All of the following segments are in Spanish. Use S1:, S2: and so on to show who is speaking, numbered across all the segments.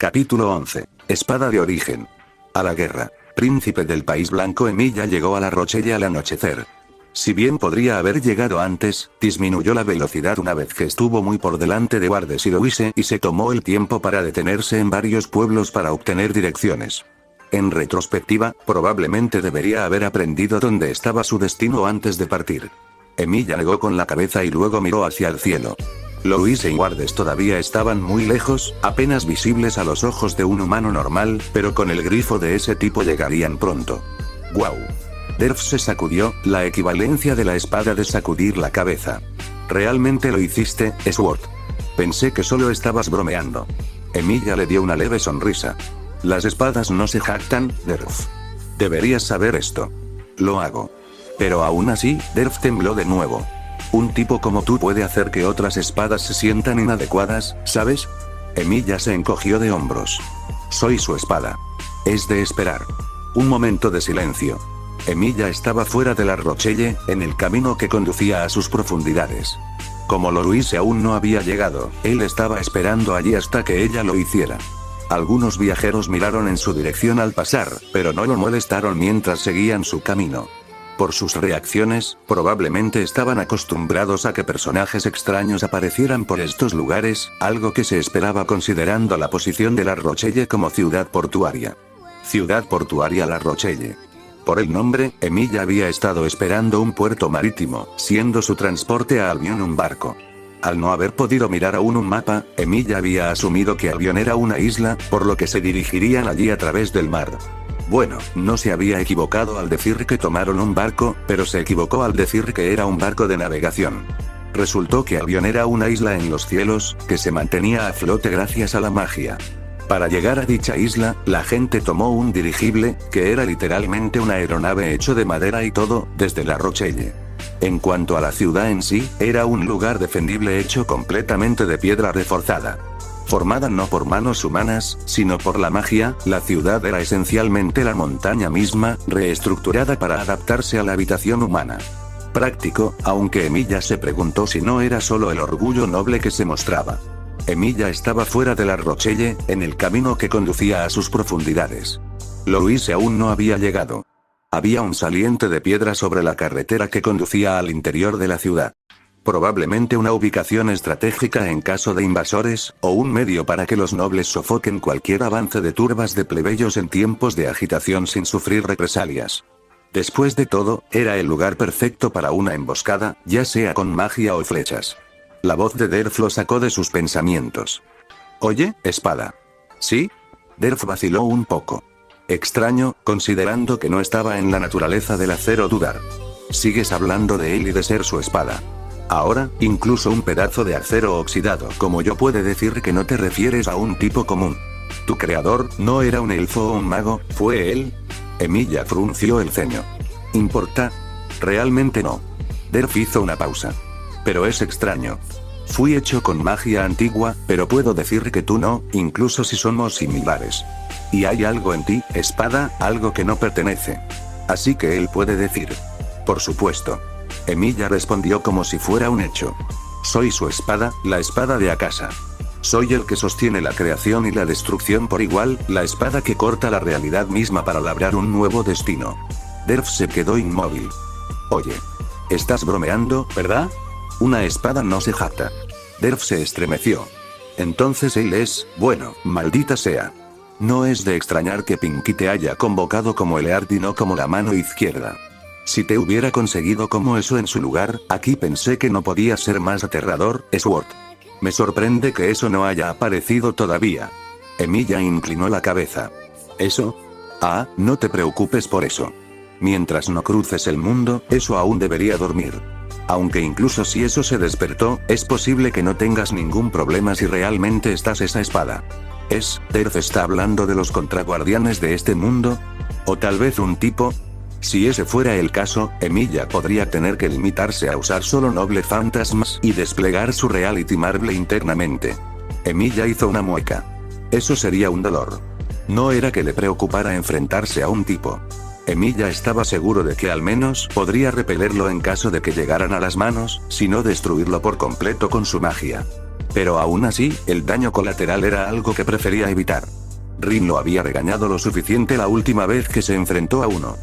S1: Capítulo 11. Espada de origen. A la guerra. Príncipe del País Blanco Emilia llegó a La Rochelle al anochecer. Si bien podría haber llegado antes, disminuyó la velocidad una vez que estuvo muy por delante de Wardes y Louise y se tomó el tiempo para detenerse en varios pueblos para obtener direcciones. En retrospectiva, probablemente debería haber aprendido dónde estaba su destino antes de partir. Emilia negó con la cabeza y luego miró hacia el cielo. Louise y Wardes todavía estaban muy lejos, apenas visibles a los ojos de un humano normal, pero con el grifo de ese tipo llegarían pronto. ¡Guau! Derf se sacudió, la equivalencia de la espada de sacudir la cabeza. ¿Realmente lo hiciste, Sword? Pensé que solo estabas bromeando. Emilia le dio una leve sonrisa. Las espadas no se jactan, Derf. Deberías saber esto. Lo hago. Pero aún así, Derf tembló de nuevo. Un tipo como tú puede hacer que otras espadas se sientan inadecuadas, ¿sabes? Emilia se encogió de hombros. Soy su espada. Es de esperar. Un momento de silencio. Emilia estaba fuera de La Rochelle, en el camino que conducía a sus profundidades. Como Louise aún no había llegado, él estaba esperando allí hasta que ella lo hiciera. Algunos viajeros miraron en su dirección al pasar, pero no lo molestaron mientras seguían su camino. Por sus reacciones, probablemente estaban acostumbrados a que personajes extraños aparecieran por estos lugares, algo que se esperaba considerando la posición de La Rochelle como ciudad portuaria. Ciudad portuaria La Rochelle. Por el nombre, Emilia había estado esperando un puerto marítimo, siendo su transporte a Albion un barco. Al no haber podido mirar aún un mapa, Emilia había asumido que Albion era una isla, por lo que se dirigirían allí a través del mar. Bueno, no se había equivocado al decir que tomaron un barco, pero se equivocó al decir que era un barco de navegación. Resultó que Albion era una isla en los cielos, que se mantenía a flote gracias a la magia. Para llegar a dicha isla, la gente tomó un dirigible, que era literalmente una aeronave hecho de madera y todo, desde La Rochelle. En cuanto a la ciudad en sí, era un lugar defendible hecho completamente de piedra reforzada. Formada no por manos humanas, sino por la magia, la ciudad era esencialmente la montaña misma, reestructurada para adaptarse a la habitación humana. Práctico, aunque Emilia se preguntó si no era solo el orgullo noble que se mostraba. Emilia estaba fuera de La Rochelle, en el camino que conducía a sus profundidades. Louise aún no había llegado. Había un saliente de piedra sobre la carretera que conducía al interior de la ciudad. Probablemente una ubicación estratégica en caso de invasores, o un medio para que los nobles sofoquen cualquier avance de turbas de plebeyos en tiempos de agitación sin sufrir represalias. Después de todo, era el lugar perfecto para una emboscada, ya sea con magia o flechas. La voz de Derf lo sacó de sus pensamientos. «Oye, espada». ¿Sí? Derf vaciló un poco. Extraño, considerando que no estaba en la naturaleza del acero dudar. Sigues hablando de él y de ser su espada. Ahora, incluso un pedazo de acero oxidado como yo puede decir que no te refieres a un tipo común. Tu creador no era un elfo o un mago, ¿fue él? Emilia frunció el ceño. ¿Importa? Realmente no. Derf hizo una pausa. Pero es extraño. Fui hecho con magia antigua, pero puedo decir que tú no, incluso si somos similares. Y hay algo en ti, espada, algo que no pertenece. Así que él puede decir. Por supuesto. Emilia respondió como si fuera un hecho. Soy su espada, la espada de Akasa. Soy el que sostiene la creación y la destrucción por igual, la espada que corta la realidad misma para labrar un nuevo destino. Derf se quedó inmóvil. Oye. Estás bromeando, ¿verdad? Una espada no se jacta. Derf se estremeció. Entonces él es, bueno, maldita sea. No es de extrañar que Pinky te haya convocado como el Eard y no como la mano izquierda. Si te hubiera conseguido como eso en su lugar, aquí pensé que no podía ser más aterrador, Sword. Me sorprende que eso no haya aparecido todavía. Emilia inclinó la cabeza. ¿Eso? Ah, no te preocupes por eso. Mientras no cruces el mundo, eso aún debería dormir. Aunque incluso si eso se despertó, es posible que no tengas ningún problema si realmente estás esa espada. ¿Derf está hablando de los contraguardianes de este mundo? ¿O tal vez un tipo? Si ese fuera el caso, Emilia podría tener que limitarse a usar solo noble fantasmas y desplegar su reality marble internamente. Emilia hizo una mueca. Eso sería un dolor. No era que le preocupara enfrentarse a un tipo. Emilia estaba seguro de que al menos podría repelerlo en caso de que llegaran a las manos, si no destruirlo por completo con su magia. Pero aún así, el daño colateral era algo que prefería evitar. Rin lo había regañado lo suficiente la última vez que se enfrentó a uno.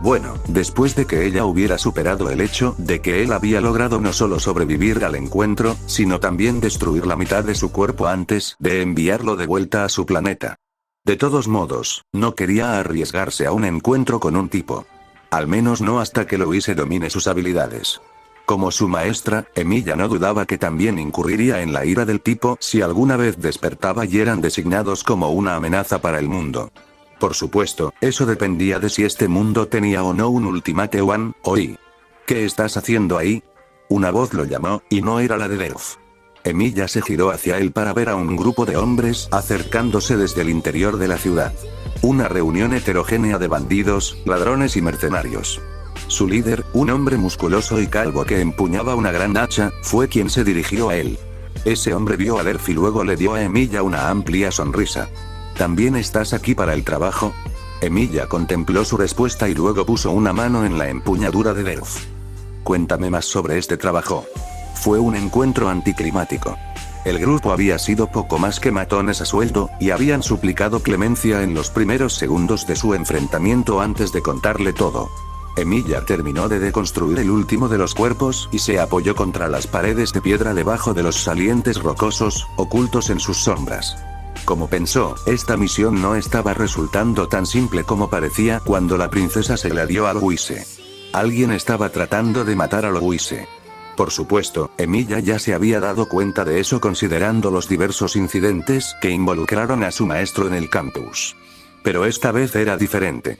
S1: Bueno, después de que ella hubiera superado el hecho de que él había logrado no solo sobrevivir al encuentro, sino también destruir la mitad de su cuerpo antes de enviarlo de vuelta a su planeta. De todos modos, no quería arriesgarse a un encuentro con un tipo. Al menos no hasta que Louise domine sus habilidades. Como su maestra, Emilia no dudaba que también incurriría en la ira del tipo si alguna vez despertaba y eran designados como una amenaza para el mundo. Por supuesto, eso dependía de si este mundo tenía o no un Ultimate One, Oi. ¿Qué estás haciendo ahí? Una voz lo llamó, y no era la de Delph. Emilia se giró hacia él para ver a un grupo de hombres acercándose desde el interior de la ciudad. Una reunión heterogénea de bandidos, ladrones y mercenarios. Su líder, un hombre musculoso y calvo que empuñaba una gran hacha, fue quien se dirigió a él. Ese hombre vio a Delph y luego le dio a Emilia una amplia sonrisa. ¿También estás aquí para el trabajo? Emilia contempló su respuesta y luego puso una mano en la empuñadura de Delph. Cuéntame más sobre este trabajo. Fue un encuentro anticlimático. El grupo había sido poco más que matones a sueldo, y habían suplicado clemencia en los primeros segundos de su enfrentamiento antes de contarle todo. Emilia terminó de deconstruir el último de los cuerpos y se apoyó contra las paredes de piedra debajo de los salientes rocosos, ocultos en sus sombras. Como pensó, esta misión no estaba resultando tan simple como parecía cuando la princesa se la dio a Louise. Alguien estaba tratando de matar a Louise. Por supuesto, Emilia ya se había dado cuenta de eso considerando los diversos incidentes que involucraron a su maestro en el campus. Pero esta vez era diferente.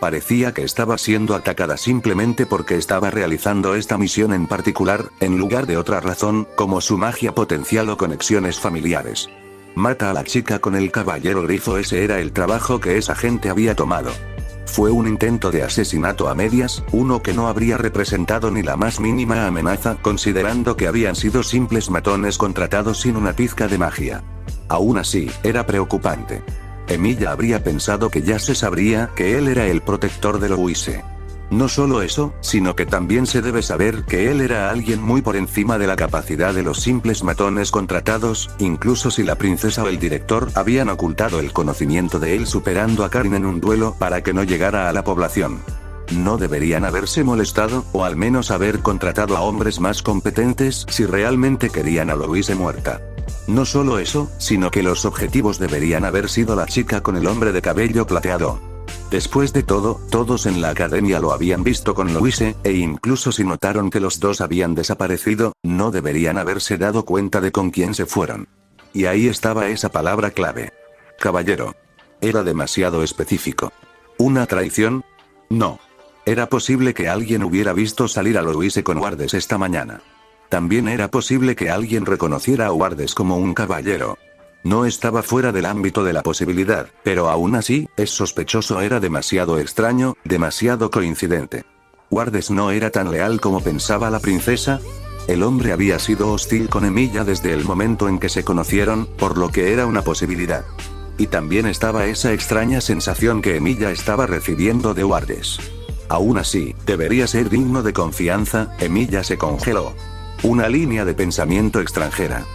S1: Parecía que estaba siendo atacada simplemente porque estaba realizando esta misión en particular, en lugar de otra razón, como su magia potencial o conexiones familiares. Mata a la chica con el caballero grifo, ese era el trabajo que esa gente había tomado. Fue un intento de asesinato a medias, uno que no habría representado ni la más mínima amenaza considerando que habían sido simples matones contratados sin una pizca de magia. Aún así, era preocupante. Emilia habría pensado que ya se sabría que él era el protector de Louise. No solo eso, sino que también se debe saber que él era alguien muy por encima de la capacidad de los simples matones contratados, incluso si la princesa o el director habían ocultado el conocimiento de él superando a Karin en un duelo para que no llegara a la población. No deberían haberse molestado, o al menos haber contratado a hombres más competentes si realmente querían a Louise muerta. No solo eso, sino que los objetivos deberían haber sido la chica con el hombre de cabello plateado. Después de todo, todos en la academia lo habían visto con Louise, e incluso si notaron que los dos habían desaparecido, no deberían haberse dado cuenta de con quién se fueron. Y ahí estaba esa palabra clave. Caballero. Era demasiado específico. ¿Una traición? No. Era posible que alguien hubiera visto salir a Louise con Wardes esta mañana. También era posible que alguien reconociera a Wardes como un caballero. No estaba fuera del ámbito de la posibilidad, pero aún así, es sospechoso, era demasiado extraño, demasiado coincidente. ¿Wardes no era tan leal como pensaba la princesa? El hombre había sido hostil con Emilia desde el momento en que se conocieron, por lo que era una posibilidad. Y también estaba esa extraña sensación que Emilia estaba recibiendo de Wardes. Aún así, debería ser digno de confianza. Emilia se congeló. Una línea de pensamiento extranjera.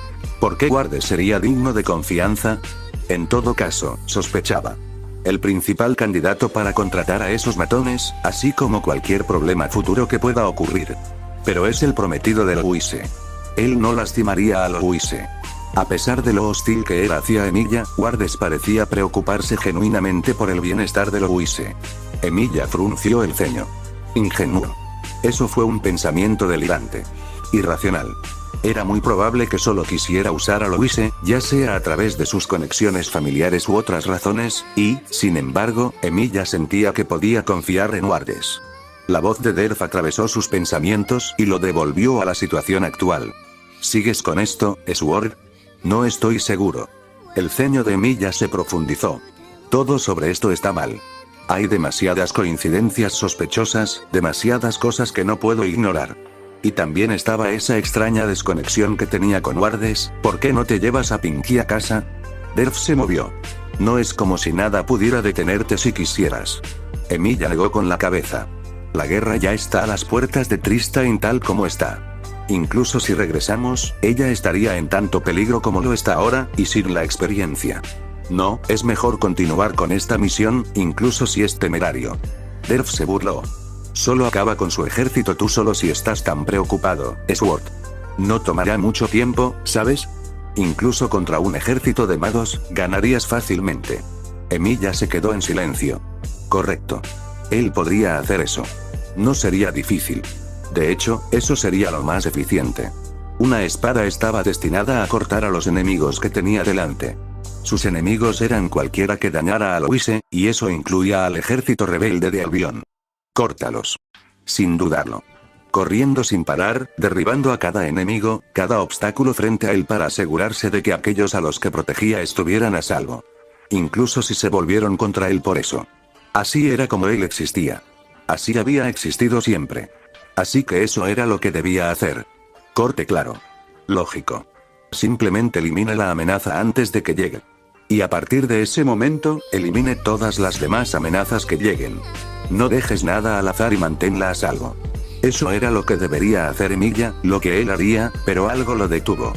S1: ¿Por qué Wardes sería digno de confianza? En todo caso, sospechaba. El principal candidato para contratar a esos matones, así como cualquier problema futuro que pueda ocurrir. Pero es el prometido de Louise. Él no lastimaría a Louise. A pesar de lo hostil que era hacia Emilia, Wardes parecía preocuparse genuinamente por el bienestar de Louise. Emilia frunció el ceño. Ingenuo. Eso fue un pensamiento delirante. Irracional. Era muy probable que solo quisiera usar a Louise, ya sea a través de sus conexiones familiares u otras razones, y, sin embargo, Emilia sentía que podía confiar en Wardes. La voz de Delph atravesó sus pensamientos y lo devolvió a la situación actual. ¿Sigues con esto, Sword? No estoy seguro. El ceño de Emilia se profundizó. Todo sobre esto está mal. Hay demasiadas coincidencias sospechosas, demasiadas cosas que no puedo ignorar. Y también estaba esa extraña desconexión que tenía con Wardes. ¿Por qué no te llevas a Pinky a casa? Delph se movió. No es como si nada pudiera detenerte si quisieras. Emilia negó con la cabeza. La guerra ya está a las puertas de Tristane tal como está. Incluso si regresamos, ella estaría en tanto peligro como lo está ahora, y sin la experiencia. No, es mejor continuar con esta misión, incluso si es temerario. Derf se burló. Solo acaba con su ejército tú solo si estás tan preocupado, Sword. No tomará mucho tiempo, ¿sabes? Incluso contra un ejército de magos, ganarías fácilmente. Emilia se quedó en silencio. Correcto. Él podría hacer eso. No sería difícil. De hecho, eso sería lo más eficiente. Una espada estaba destinada a cortar a los enemigos que tenía delante. Sus enemigos eran cualquiera que dañara a Louise, y eso incluía al ejército rebelde de Albion. Córtalos. Sin dudarlo. Corriendo sin parar, derribando a cada enemigo, cada obstáculo frente a él para asegurarse de que aquellos a los que protegía estuvieran a salvo. Incluso si se volvieron contra él por eso. Así era como él existía. Así había existido siempre. Así que eso era lo que debía hacer. Corte claro. Lógico. Simplemente elimine la amenaza antes de que llegue. Y a partir de ese momento, elimine todas las demás amenazas que lleguen. No dejes nada al azar y manténla a salvo. Eso era lo que debería hacer Emilia, lo que él haría, pero algo lo detuvo.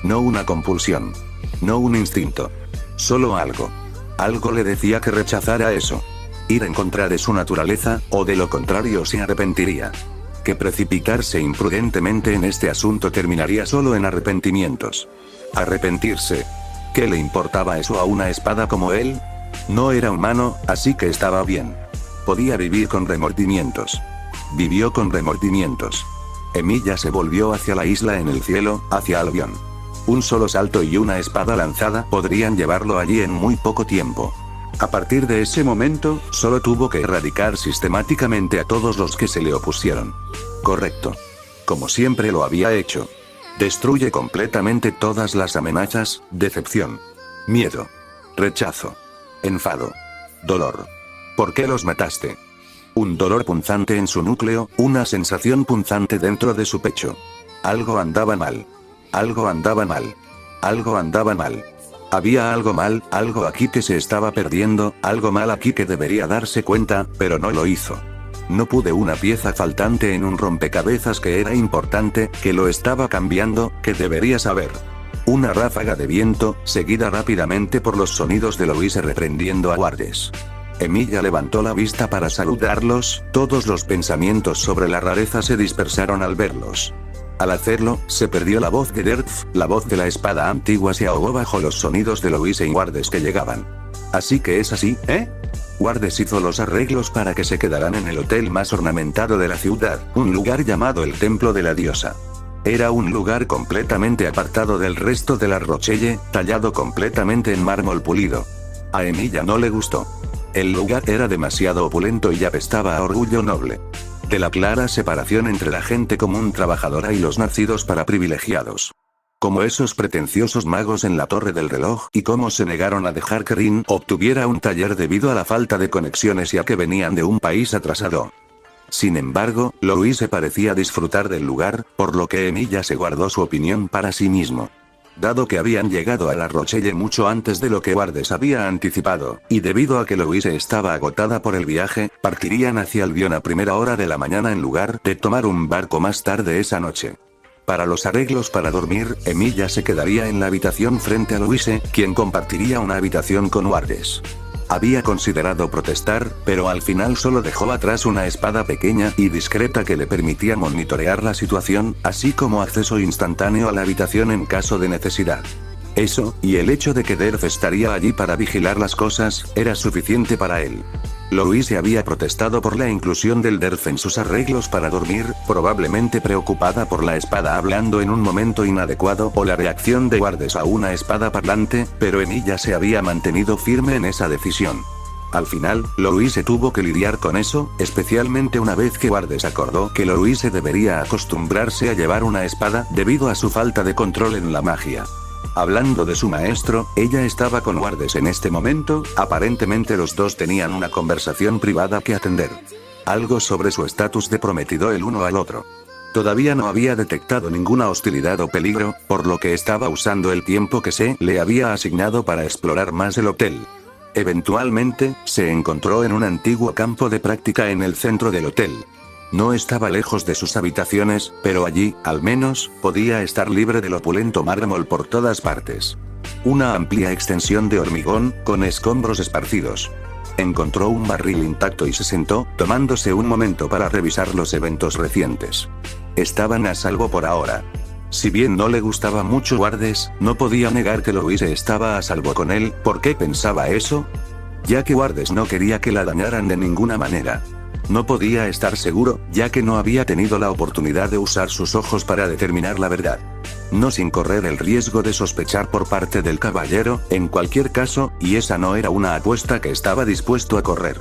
S1: No una compulsión. No un instinto. Solo algo. Algo le decía que rechazara eso. Ir en contra de su naturaleza, o de lo contrario se arrepentiría. Que precipitarse imprudentemente en este asunto terminaría solo en arrepentimientos. Arrepentirse. ¿Qué le importaba eso a una espada como él? No era humano, así que estaba bien. Podía vivir con remordimientos. Vivió con remordimientos. Emilia se volvió hacia la isla en el cielo, hacia Albion. Un solo salto y una espada lanzada podrían llevarlo allí en muy poco tiempo. A partir de ese momento, solo tuvo que erradicar sistemáticamente a todos los que se le opusieron. Correcto. Como siempre lo había hecho. Destruye completamente todas las amenazas, decepción, miedo, rechazo, enfado, dolor. ¿Por qué los mataste? Un dolor punzante en su núcleo, una sensación punzante dentro de su pecho. Algo andaba mal. Algo andaba mal. Algo andaba mal. Había algo mal, algo aquí que se estaba perdiendo, algo mal aquí que debería darse cuenta, pero no lo hizo. No pude una pieza faltante en un rompecabezas que era importante, que lo estaba cambiando, que debería saber. Una ráfaga de viento, seguida rápidamente por los sonidos de Louise reprendiendo a Wardes. Emilia levantó la vista para saludarlos, todos los pensamientos sobre la rareza se dispersaron al verlos. Al hacerlo, se perdió la voz de Derf, la voz de la espada antigua se ahogó bajo los sonidos de Louise y Wardes que llegaban. Así que es así, ¿eh? Wardes hizo los arreglos para que se quedaran en el hotel más ornamentado de la ciudad, un lugar llamado el Templo de la Diosa. Era un lugar completamente apartado del resto de la Rochelle, tallado completamente en mármol pulido. A Emilia no le gustó. El lugar era demasiado opulento y apestaba a orgullo noble. De la clara separación entre la gente común trabajadora y los nacidos para privilegiados. Como esos pretenciosos magos en la torre del reloj y cómo se negaron a dejar que Rin obtuviera un taller debido a la falta de conexiones ya que venían de un país atrasado. Sin embargo, Louise parecía disfrutar del lugar, por lo que Emilia se guardó su opinión para sí mismo. Dado que habían llegado a la Rochelle mucho antes de lo que Wardes había anticipado, y debido a que Louise estaba agotada por el viaje, partirían hacia Albion a primera hora de la mañana en lugar de tomar un barco más tarde esa noche. Para los arreglos para dormir, Emilia se quedaría en la habitación frente a Louise, quien compartiría una habitación con Wardes. Había considerado protestar, pero al final solo dejó atrás una espada pequeña y discreta que le permitía monitorear la situación, así como acceso instantáneo a la habitación en caso de necesidad. Eso, y el hecho de que Derf estaría allí para vigilar las cosas, era suficiente para él. Louise había protestado por la inclusión del Derf en sus arreglos para dormir, probablemente preocupada por la espada hablando en un momento inadecuado o la reacción de Wardes a una espada parlante, pero Emilia se había mantenido firme en esa decisión. Al final, Louise tuvo que lidiar con eso, especialmente una vez que Wardes acordó que Louise debería acostumbrarse a llevar una espada debido a su falta de control en la magia. Hablando de su maestro, ella estaba con Wardes en este momento, aparentemente los dos tenían una conversación privada que atender. Algo sobre su estatus de prometido el uno al otro. Todavía no había detectado ninguna hostilidad o peligro, por lo que estaba usando el tiempo que se le había asignado para explorar más el hotel. Eventualmente, se encontró en un antiguo campo de práctica en el centro del hotel. No estaba lejos de sus habitaciones, pero allí, al menos, podía estar libre del opulento mármol por todas partes. Una amplia extensión de hormigón, con escombros esparcidos. Encontró un barril intacto y se sentó, tomándose un momento para revisar los eventos recientes. Estaban a salvo por ahora. Si bien no le gustaba mucho Wardes, no podía negar que Louise estaba a salvo con él. ¿Por qué pensaba eso? Ya que Wardes no quería que la dañaran de ninguna manera. No podía estar seguro, ya que no había tenido la oportunidad de usar sus ojos para determinar la verdad. No sin correr el riesgo de sospechar por parte del caballero, en cualquier caso, y esa no era una apuesta que estaba dispuesto a correr.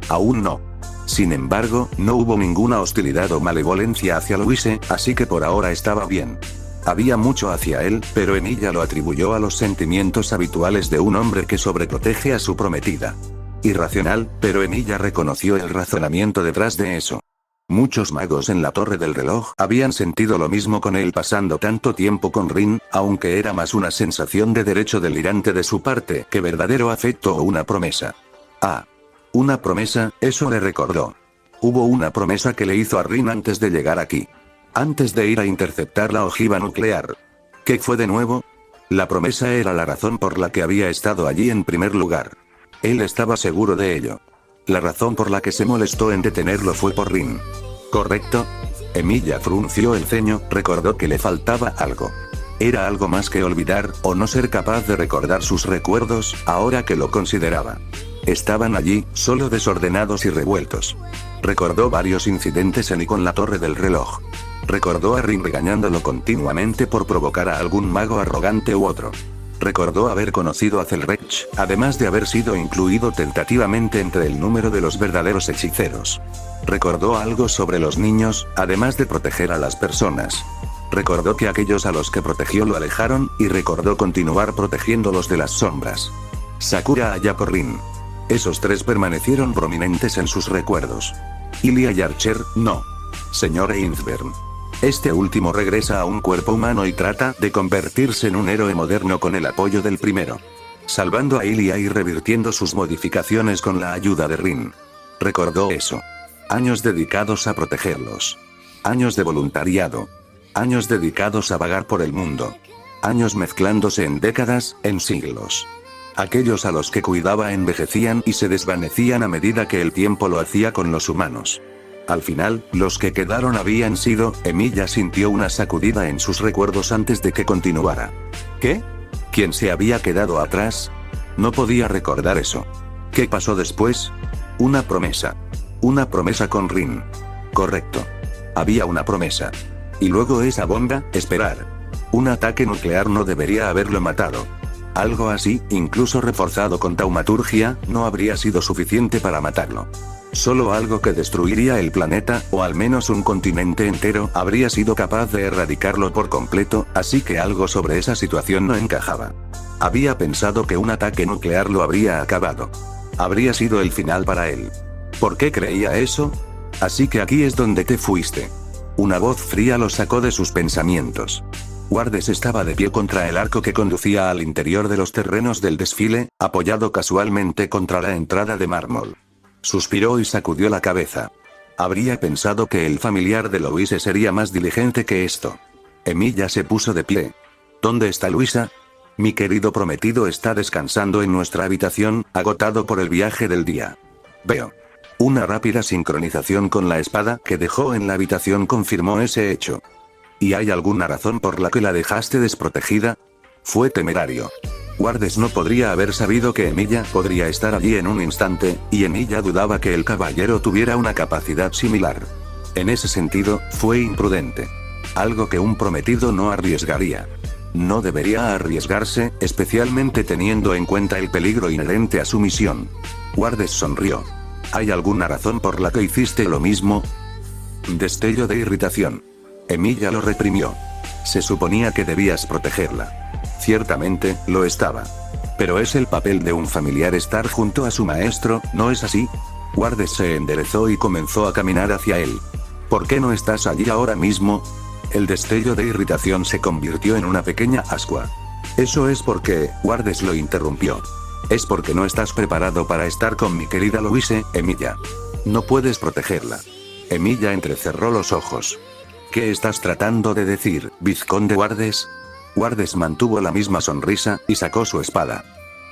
S1: Aún no. Sin embargo, no hubo ninguna hostilidad o malevolencia hacia Louise, así que por ahora estaba bien. Había mucho hacia él, pero Emilia lo atribuyó a los sentimientos habituales de un hombre que sobreprotege a su prometida. Irracional, pero Emilia reconoció el razonamiento detrás de eso. Muchos magos en la torre del reloj habían sentido lo mismo con él pasando tanto tiempo con Rin, aunque era más una sensación de derecho delirante de su parte que verdadero afecto o una promesa. Ah. Una promesa, eso le recordó. Hubo una promesa que le hizo a Rin antes de llegar aquí. Antes de ir a interceptar la ojiva nuclear. ¿Qué fue de nuevo? La promesa era la razón por la que había estado allí en primer lugar. Él estaba seguro de ello. La razón por la que se molestó en detenerlo fue por Rin. ¿Correcto? Emilia frunció el ceño, recordó que le faltaba algo. Era algo más que olvidar, o no ser capaz de recordar sus recuerdos, ahora que lo consideraba. Estaban allí, solo desordenados y revueltos. Recordó varios incidentes en y con la torre del reloj. Recordó a Rin regañándolo continuamente por provocar a algún mago arrogante u otro. Recordó haber conocido a Zelrech, además de haber sido incluido tentativamente entre el número de los verdaderos hechiceros. Recordó algo sobre los niños, además de proteger a las personas. Recordó que aquellos a los que protegió lo alejaron, y recordó continuar protegiéndolos de las sombras. Sakura allá por Rin. Esos tres permanecieron prominentes en sus recuerdos. Ilia y Archer, no. Señor Ainsburn. Este último regresa a un cuerpo humano y trata de convertirse en un héroe moderno con el apoyo del primero. Salvando a Ilia y revirtiendo sus modificaciones con la ayuda de Rin. Recordó eso. Años dedicados a protegerlos. Años de voluntariado. Años dedicados a vagar por el mundo. Años mezclándose en décadas, en siglos. Aquellos a los que cuidaba envejecían y se desvanecían a medida que el tiempo lo hacía con los humanos. Al final, los que quedaron habían sido. Emilia sintió una sacudida en sus recuerdos antes de que continuara. ¿Qué? ¿Quién se había quedado atrás? No podía recordar eso. ¿Qué pasó después? Una promesa. Una promesa con Rin. Correcto. Había una promesa. Y luego esa bomba, esperar. Un ataque nuclear no debería haberlo matado. Algo así, incluso reforzado con taumaturgia, no habría sido suficiente para matarlo. Solo algo que destruiría el planeta, o al menos un continente entero, habría sido capaz de erradicarlo por completo, así que algo sobre esa situación no encajaba. Había pensado que un ataque nuclear lo habría acabado. Habría sido el final para él. ¿Por qué creía eso? Así que aquí es donde te fuiste. Una voz fría lo sacó de sus pensamientos. Wardes estaba de pie contra el arco que conducía al interior de los terrenos del desfile, apoyado casualmente contra la entrada de mármol. Suspiró y sacudió la cabeza. Habría pensado que el familiar de Louise sería más diligente que esto. Emilia se puso de pie. ¿Dónde está Luisa? Mi querido prometido está descansando en nuestra habitación, agotado por el viaje del día. Veo. Una rápida sincronización con la espada que dejó en la habitación confirmó ese hecho. ¿Y hay alguna razón por la que la dejaste desprotegida? Fue temerario. Wardes no podría haber sabido que Emilia podría estar allí en un instante, y Emilia dudaba que el caballero tuviera una capacidad similar. En ese sentido, fue imprudente. Algo que un prometido no arriesgaría. No debería arriesgarse, especialmente teniendo en cuenta el peligro inherente a su misión. Wardes sonrió. ¿Hay alguna razón por la que hiciste lo mismo? Destello de irritación. Emilia lo reprimió. Se suponía que debías protegerla. Ciertamente, lo estaba. Pero es el papel de un familiar estar junto a su maestro, ¿no es así? Wardes se enderezó y comenzó a caminar hacia él. ¿Por qué no estás allí ahora mismo? El destello de irritación se convirtió en una pequeña ascua. Eso es porque, Wardes lo interrumpió. Es porque no estás preparado para estar con mi querida Louise, Emilia. No puedes protegerla. Emilia entrecerró los ojos. ¿Qué estás tratando de decir, vizconde Wardes? Wardes mantuvo la misma sonrisa, y sacó su espada.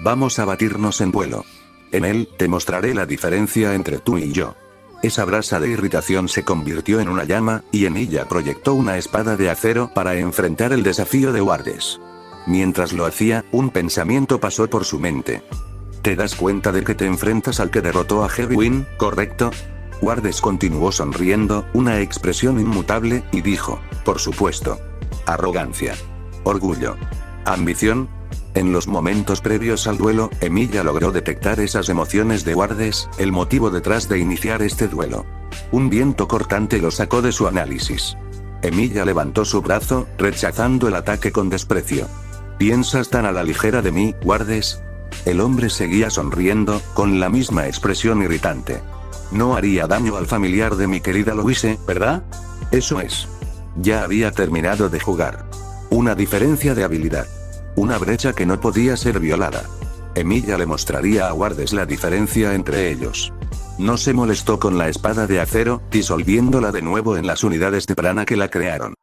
S1: Vamos a batirnos en duelo. En él, te mostraré la diferencia entre tú y yo. Esa brasa de irritación se convirtió en una llama, y Emilia proyectó una espada de acero para enfrentar el desafío de Wardes. Mientras lo hacía, un pensamiento pasó por su mente. ¿Te das cuenta de que te enfrentas al que derrotó a Heavywin, correcto? Wardes continuó sonriendo, una expresión inmutable, y dijo, por supuesto. Arrogancia. Orgullo. Ambición. En los momentos previos al duelo, Emilia logró detectar esas emociones de Wardes, el motivo detrás de iniciar este duelo. Un viento cortante lo sacó de su análisis. Emilia levantó su brazo, rechazando el ataque con desprecio. ¿Piensas tan a la ligera de mí, Wardes? El hombre seguía sonriendo, con la misma expresión irritante. No haría daño al familiar de mi querida Louise, ¿verdad? Eso es. Ya había terminado de jugar. Una diferencia de habilidad. Una brecha que no podía ser violada. Emilia le mostraría a Wardes la diferencia entre ellos. No se molestó con la espada de acero, disolviéndola de nuevo en las unidades de prana que la crearon.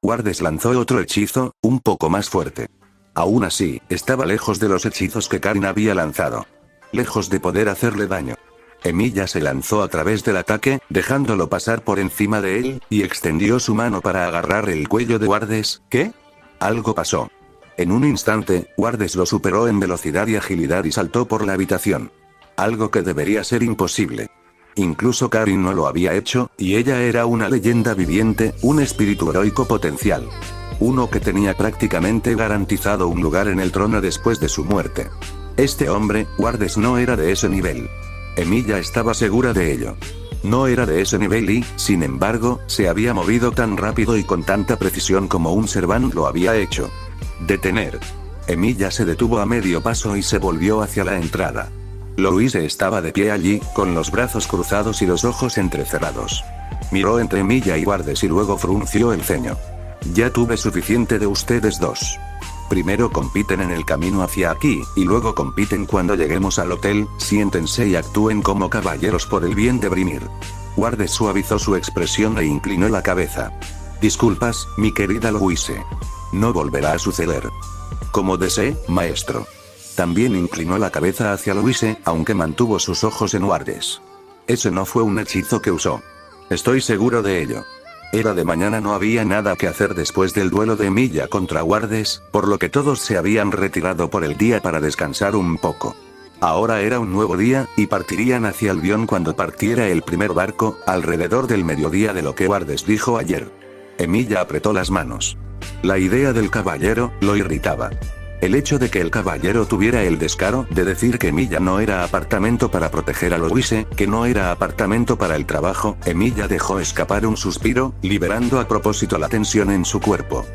S1: Wardes lanzó otro hechizo, un poco más fuerte. Aún así, estaba lejos de los hechizos que Karin había lanzado. Lejos de poder hacerle daño. Emilia se lanzó a través del ataque, dejándolo pasar por encima de él, y extendió su mano para agarrar el cuello de Wardes. ¿Qué? Algo pasó. En un instante, Wardes lo superó en velocidad y agilidad y saltó por la habitación. Algo que debería ser imposible. Incluso Karin no lo había hecho, y ella era una leyenda viviente, un espíritu heroico potencial. Uno que tenía prácticamente garantizado un lugar en el trono después de su muerte. Este hombre, Wardes, no era de ese nivel. Emilia estaba segura de ello. No era de ese nivel y, sin embargo, se había movido tan rápido y con tanta precisión como un Servant lo había hecho. Detener. Emilia se detuvo a medio paso y se volvió hacia la entrada. Louise estaba de pie allí, con los brazos cruzados y los ojos entrecerrados. Miró entre Emilia y Wardes y luego frunció el ceño. Ya tuve suficiente de ustedes dos. Primero compiten en el camino hacia aquí, y luego compiten cuando lleguemos al hotel. Siéntense y actúen como caballeros por el bien de Brimir. Wardes suavizó su expresión e inclinó la cabeza. Disculpas, mi querida Louise. No volverá a suceder. Como desee, maestro. También inclinó la cabeza hacia Louise, aunque mantuvo sus ojos en Wardes. Ese no fue un hechizo que usó. Estoy seguro de ello. Era de mañana, no había nada que hacer después del duelo de Emilia contra Wardes, por lo que todos se habían retirado por el día para descansar un poco. Ahora era un nuevo día, y partirían hacia Albion cuando partiera el primer barco, alrededor del mediodía de lo que Wardes dijo ayer. Emilia apretó las manos. La idea del caballero lo irritaba. El hecho de que el caballero tuviera el descaro de decir que Emilia no era apartamento para proteger a Louise, que no era apartamento para el trabajo. Emilia dejó escapar un suspiro, liberando a propósito la tensión en su cuerpo.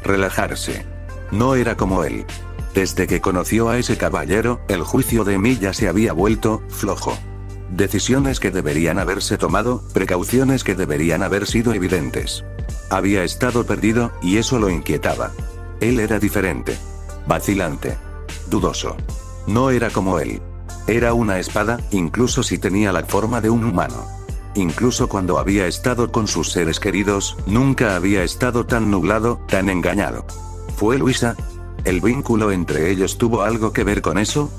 S1: Relajarse. No era como él. Desde que conoció a ese caballero, el juicio de Emilia se había vuelto flojo. Decisiones que deberían haberse tomado, precauciones que deberían haber sido evidentes. Había estado perdido, y eso lo inquietaba. Él era diferente. Vacilante. Dudoso. No era como él. Era una espada, incluso si tenía la forma de un humano. Incluso cuando había estado con sus seres queridos, nunca había estado tan nublado, tan engañado. ¿Fue Luisa? ¿El vínculo entre ellos tuvo algo que ver con eso?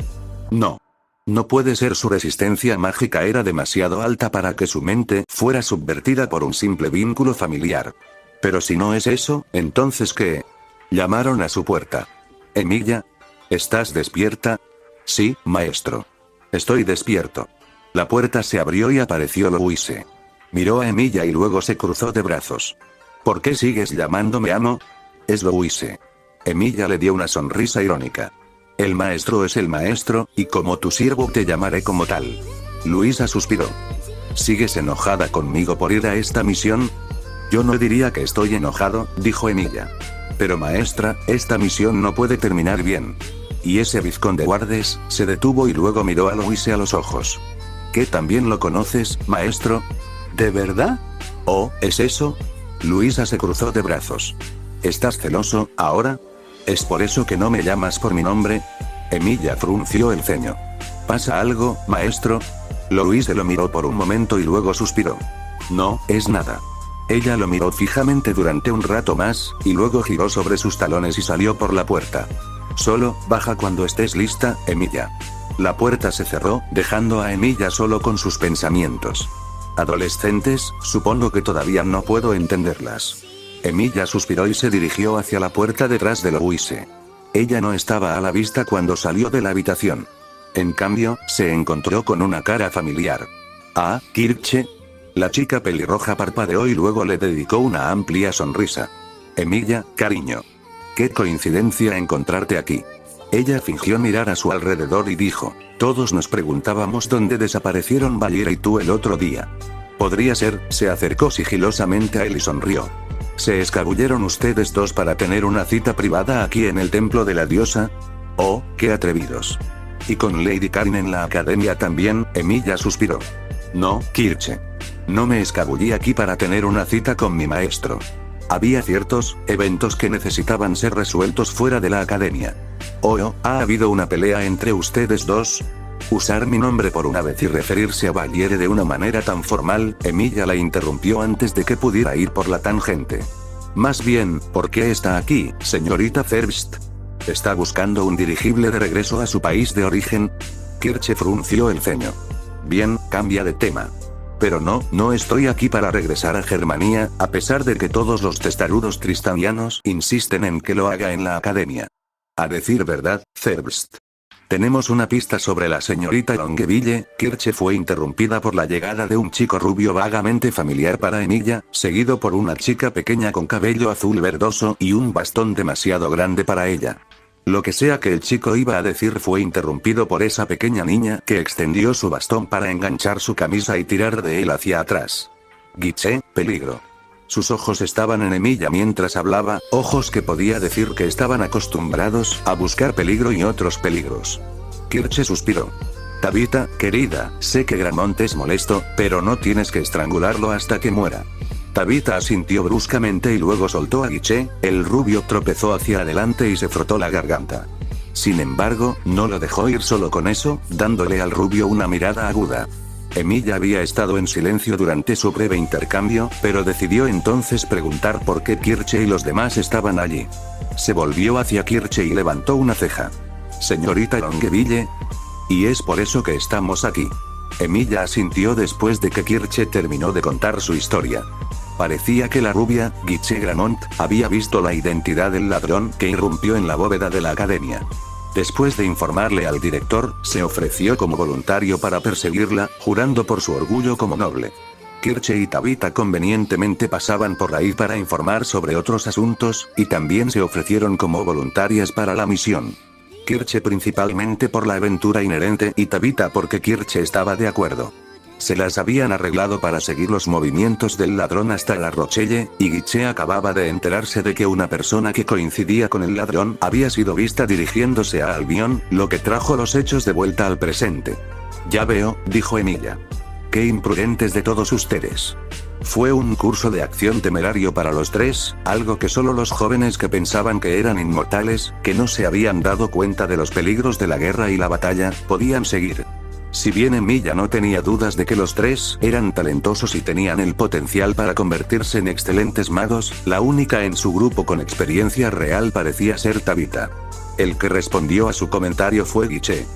S1: No. No puede ser, su resistencia mágica era demasiado alta para que su mente fuera subvertida por un simple vínculo familiar. Pero si no es eso, entonces ¿qué? Llamaron a su puerta. Emilia, ¿estás despierta? Sí, maestro. Estoy despierto. La puerta se abrió y apareció Louise. Miró a Emilia y luego se cruzó de brazos. ¿Por qué sigues llamándome amo? Es Louise. Emilia le dio una sonrisa irónica. El maestro es el maestro, y como tu siervo te llamaré como tal. Luisa suspiró. ¿Sigues enojada conmigo por ir a esta misión? Yo no diría que estoy enojado, dijo Emilia. Pero maestra, esta misión no puede terminar bien. Y ese vizconde Wardes se detuvo y luego miró a Louise a los ojos. ¿Qué, también lo conoces, maestro? ¿De verdad? Oh, ¿es eso? Luisa se cruzó de brazos. ¿Estás celoso, ahora? ¿Es por eso que no me llamas por mi nombre? Emilia frunció el ceño. ¿Pasa algo, maestro? Louise lo miró por un momento y luego suspiró. No, es nada. Ella lo miró fijamente durante un rato más, y luego giró sobre sus talones y salió por la puerta. Solo, baja cuando estés lista, Emilia. La puerta se cerró, dejando a Emilia solo con sus pensamientos. Adolescentes, supongo que todavía no puedo entenderlas. Emilia suspiró y se dirigió hacia la puerta detrás de Louise. Ella no estaba a la vista cuando salió de la habitación. En cambio, se encontró con una cara familiar. Ah, Kirche. La chica pelirroja parpadeó y luego le dedicó una amplia sonrisa. Emilia, cariño. Qué coincidencia encontrarte aquí. Ella fingió mirar a su alrededor y dijo, todos nos preguntábamos dónde desaparecieron Valeria y tú el otro día. Podría ser, se acercó sigilosamente a él y sonrió. ¿Se escabulleron ustedes dos para tener una cita privada aquí en el templo de la diosa? Oh, qué atrevidos. ¿Y con Lady Karin en la academia también? Emilia suspiró. No, Kirche. No me escabullí aquí para tener una cita con mi maestro. Había ciertos eventos que necesitaban ser resueltos fuera de la academia. Oh, ¿ha habido una pelea entre ustedes dos? Usar mi nombre por una vez y referirse a Valiere de una manera tan formal, Emilia la interrumpió antes de que pudiera ir por la tangente. Más bien, ¿por qué está aquí, señorita Zerbst? ¿Está buscando un dirigible de regreso a su país de origen? Kirche frunció el ceño. Bien, cambia de tema. Pero no estoy aquí para regresar a Germania, a pesar de que todos los testarudos tristanianos insisten en que lo haga en la academia. A decir verdad, Zerbst. Tenemos una pista sobre la señorita Longueville. Kirche fue interrumpida por la llegada de un chico rubio vagamente familiar para Emilia, seguido por una chica pequeña con cabello azul verdoso y un bastón demasiado grande para ella. Lo que sea que el chico iba a decir fue interrumpido por esa pequeña niña que extendió su bastón para enganchar su camisa y tirar de él hacia atrás. Guiche, peligro. Sus ojos estaban en Emilia mientras hablaba, ojos que podía decir que estaban acostumbrados a buscar peligro y otros peligros. Kirche suspiró. Tabitha, querida, sé que Gramont es molesto, pero no tienes que estrangularlo hasta que muera. Tabitha asintió bruscamente y luego soltó a Guiche. El rubio tropezó hacia adelante y se frotó la garganta. Sin embargo, no lo dejó ir solo con eso, dándole al rubio una mirada aguda. Emilia había estado en silencio durante su breve intercambio, pero decidió entonces preguntar por qué Kirche y los demás estaban allí. Se volvió hacia Kirche y levantó una ceja. Señorita Longueville. Y es por eso que estamos aquí. Emilia asintió después de que Kirche terminó de contar su historia. Parecía que la rubia, Guiche Gramont, había visto la identidad del ladrón que irrumpió en la bóveda de la academia. Después de informarle al director, se ofreció como voluntario para perseguirla, jurando por su orgullo como noble. Kirche y Tabitha convenientemente pasaban por ahí para informar sobre otros asuntos, y también se ofrecieron como voluntarias para la misión. Kirche principalmente por la aventura inherente y Tabitha porque Kirche estaba de acuerdo. Se las habían arreglado para seguir los movimientos del ladrón hasta La Rochelle, y Guiche acababa de enterarse de que una persona que coincidía con el ladrón había sido vista dirigiéndose a Albion, lo que trajo los hechos de vuelta al presente. Ya veo, dijo Emilia. Qué imprudentes de todos ustedes. Fue un curso de acción temerario para los tres, algo que solo los jóvenes que pensaban que eran inmortales, que no se habían dado cuenta de los peligros de la guerra y la batalla, podían seguir. Si bien Emilia no tenía dudas de que los tres eran talentosos y tenían el potencial para convertirse en excelentes magos, la única en su grupo con experiencia real parecía ser Tabitha. El que respondió a su comentario fue Guiche.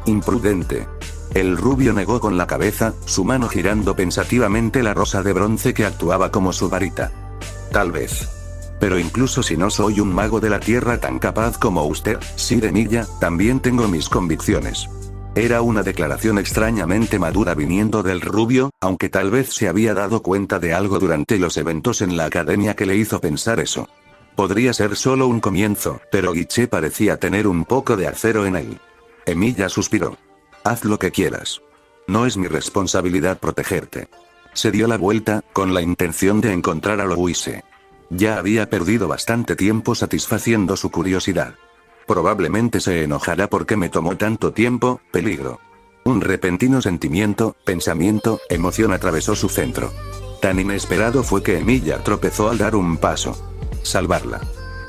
S1: Imprudente. El rubio negó con la cabeza, su mano girando pensativamente la rosa de bronce que actuaba como su varita. Tal vez. Pero incluso si no soy un mago de la tierra tan capaz como usted, Sir Emilia, también tengo mis convicciones. Era una declaración extrañamente madura viniendo del rubio, aunque tal vez se había dado cuenta de algo durante los eventos en la academia que le hizo pensar eso. Podría ser solo un comienzo, pero Guiche parecía tener un poco de acero en él. Emilia suspiró. Haz lo que quieras. No es mi responsabilidad protegerte. Se dio la vuelta, con la intención de encontrar a Louise. Ya había perdido bastante tiempo satisfaciendo su curiosidad. Probablemente se enojará porque me tomó tanto tiempo, peligro. Un repentino sentimiento, pensamiento, emoción atravesó su centro. Tan inesperado fue que Emilia tropezó al dar un paso. Salvarla.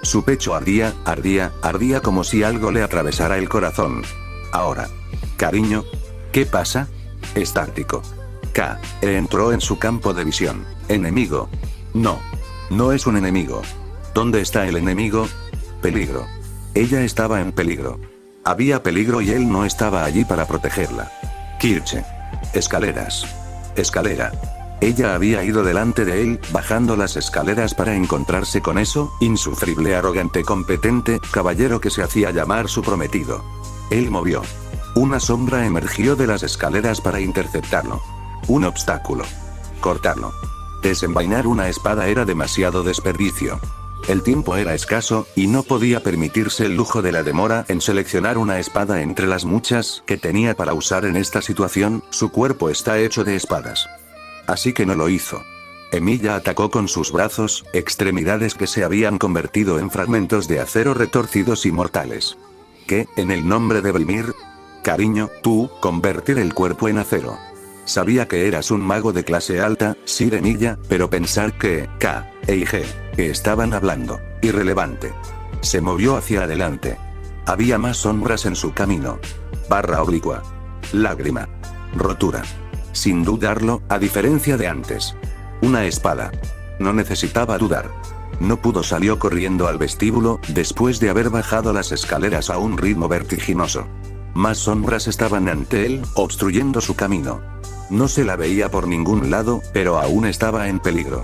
S1: Su pecho ardía como si algo le atravesara el corazón. Ahora. Cariño. ¿Qué pasa? Estático. Entró en su campo de visión. ¿Enemigo? No. No es un enemigo. ¿Dónde está el enemigo? Peligro. Ella estaba en peligro. Había peligro y él no estaba allí para protegerla. Kirche. Escaleras. Escalera. Ella había ido delante de él, bajando las escaleras para encontrarse con eso, insufrible, arrogante, competente, caballero que se hacía llamar su prometido. Él movió. Una sombra emergió de las escaleras para interceptarlo. Un obstáculo. Cortarlo. Desenvainar una espada era demasiado desperdicio. El tiempo era escaso, y no podía permitirse el lujo de la demora en seleccionar una espada entre las muchas que tenía para usar en esta situación. Su cuerpo está hecho de espadas. Así que no lo hizo. Emilia atacó con sus brazos, extremidades que se habían convertido en fragmentos de acero retorcidos y mortales. ¿Qué, en el nombre de Brimir? Cariño, tú, convertir el cuerpo en acero. Sabía que eras un mago de clase alta, Sir Emilia, pero pensar que K y G que estaban hablando, irrelevante. Se movió hacia adelante. Había más sombras en su camino. Barra oblicua. Lágrima. Rotura. Sin dudarlo, a diferencia de antes. Una espada. No necesitaba dudar. No pudo, salió corriendo al vestíbulo, después de haber bajado las escaleras a un ritmo vertiginoso. Más sombras estaban ante él, obstruyendo su camino. No se la veía por ningún lado, pero aún estaba en peligro.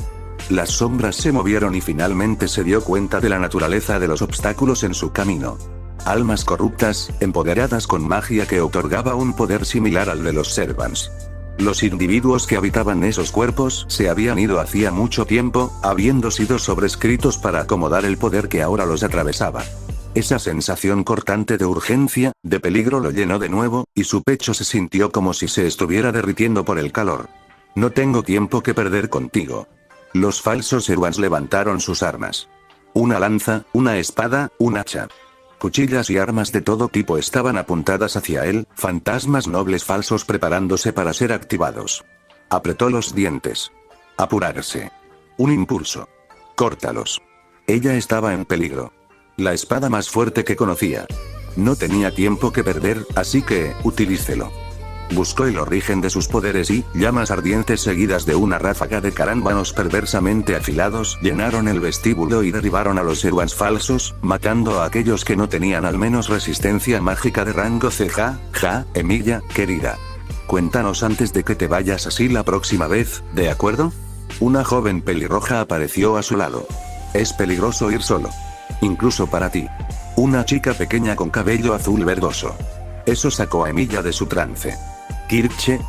S1: Las sombras se movieron y finalmente se dio cuenta de la naturaleza de los obstáculos en su camino. Almas corruptas, empoderadas con magia que otorgaba un poder similar al de los Servants. Los individuos que habitaban esos cuerpos se habían ido hacía mucho tiempo, habiendo sido sobrescritos para acomodar el poder que ahora los atravesaba. Esa sensación cortante de urgencia, de peligro lo llenó de nuevo, y su pecho se sintió como si se estuviera derritiendo por el calor. No tengo tiempo que perder contigo. Los falsos Servants levantaron sus armas. Una lanza, una espada, un hacha. Cuchillas y armas de todo tipo estaban apuntadas hacia él, fantasmas nobles falsos preparándose para ser activados. Apretó los dientes. Apurarse. Un impulso. Córtalos. Ella estaba en peligro. La espada más fuerte que conocía. No tenía tiempo que perder, así que, utilícelo. Buscó el origen de sus poderes y, llamas ardientes seguidas de una ráfaga de carámbanos perversamente afilados, llenaron el vestíbulo y derribaron a los Servants falsos, matando a aquellos que no tenían al menos resistencia mágica de rango C. Emilia, querida. Cuéntanos antes de que te vayas así la próxima vez, ¿de acuerdo? Una joven pelirroja apareció a su lado. Es peligroso ir solo. Incluso para ti. Una chica pequeña con cabello azul verdoso. Eso sacó a Emilia de su trance. Kirche.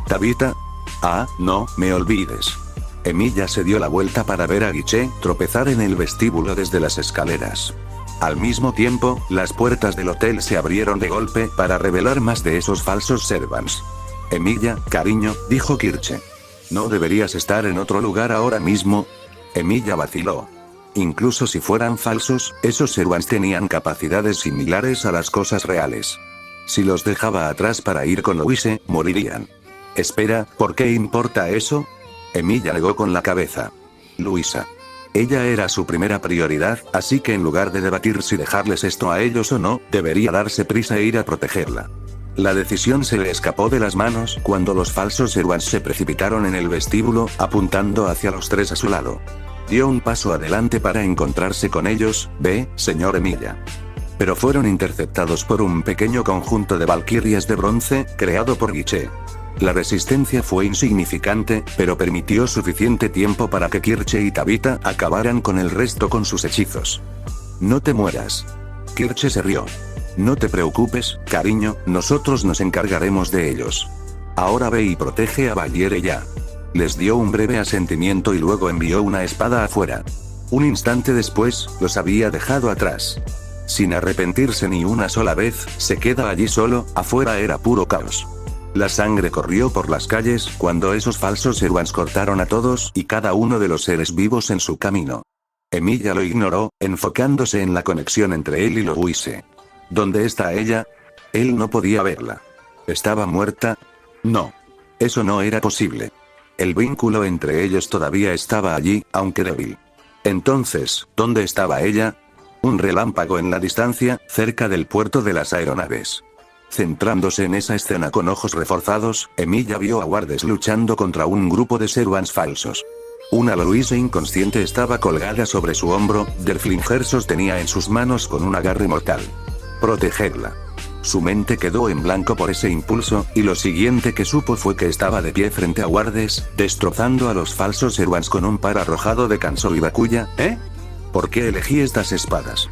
S1: Tabitha. Ah, no me olvides. Emilia se dio la vuelta para ver a Guiche tropezar en el vestíbulo desde las escaleras. Al mismo tiempo, las puertas del hotel se abrieron de golpe para revelar más de esos falsos Servants. Emilia, cariño, dijo Kirche. ¿No deberías estar en otro lugar ahora mismo? Emilia vaciló. Incluso si fueran falsos, esos Servants tenían capacidades similares a las cosas reales. Si los dejaba atrás para ir con Louise, morirían. Espera, ¿por qué importa eso? Emilia negó con la cabeza. Luisa. Ella era su primera prioridad, así que en lugar de debatir si dejarles esto a ellos o no, debería darse prisa e ir a protegerla. La decisión se le escapó de las manos cuando los falsos Servants se precipitaron en el vestíbulo, apuntando hacia los tres a su lado. Dio un paso adelante para encontrarse con ellos. Ve, señor Emilia. Pero fueron interceptados por un pequeño conjunto de valquirias de bronce, creado por Guiche. La resistencia fue insignificante, pero permitió suficiente tiempo para que Kirche y Tabitha acabaran con el resto con sus hechizos. No te mueras. Kirche se rió. No te preocupes, cariño, nosotros nos encargaremos de ellos. Ahora ve y protege a Valiere ya. Les dio un breve asentimiento y luego envió una espada afuera. Un instante después, los había dejado atrás. Sin arrepentirse ni una sola vez, se queda allí solo, afuera era puro caos. La sangre corrió por las calles cuando esos falsos Servants cortaron a todos y cada uno de los seres vivos en su camino. Emilia lo ignoró, enfocándose en la conexión entre él y Louise. ¿Dónde está ella? Él no podía verla. ¿Estaba muerta? No. Eso no era posible. El vínculo entre ellos todavía estaba allí, aunque débil. Entonces, ¿dónde estaba ella? Un relámpago en la distancia, cerca del puerto de las aeronaves. Centrándose en esa escena con ojos reforzados, Emilia vio a Wardes luchando contra un grupo de Servants falsos. Una Louise inconsciente estaba colgada sobre su hombro, Derflinger sostenía en sus manos con un agarre mortal. Protegerla. Su mente quedó en blanco por ese impulso, y lo siguiente que supo fue que estaba de pie frente a Wardes, destrozando a los falsos Servants con un par arrojado de Kansou y Bakuya. ¿Por qué elegí estas espadas?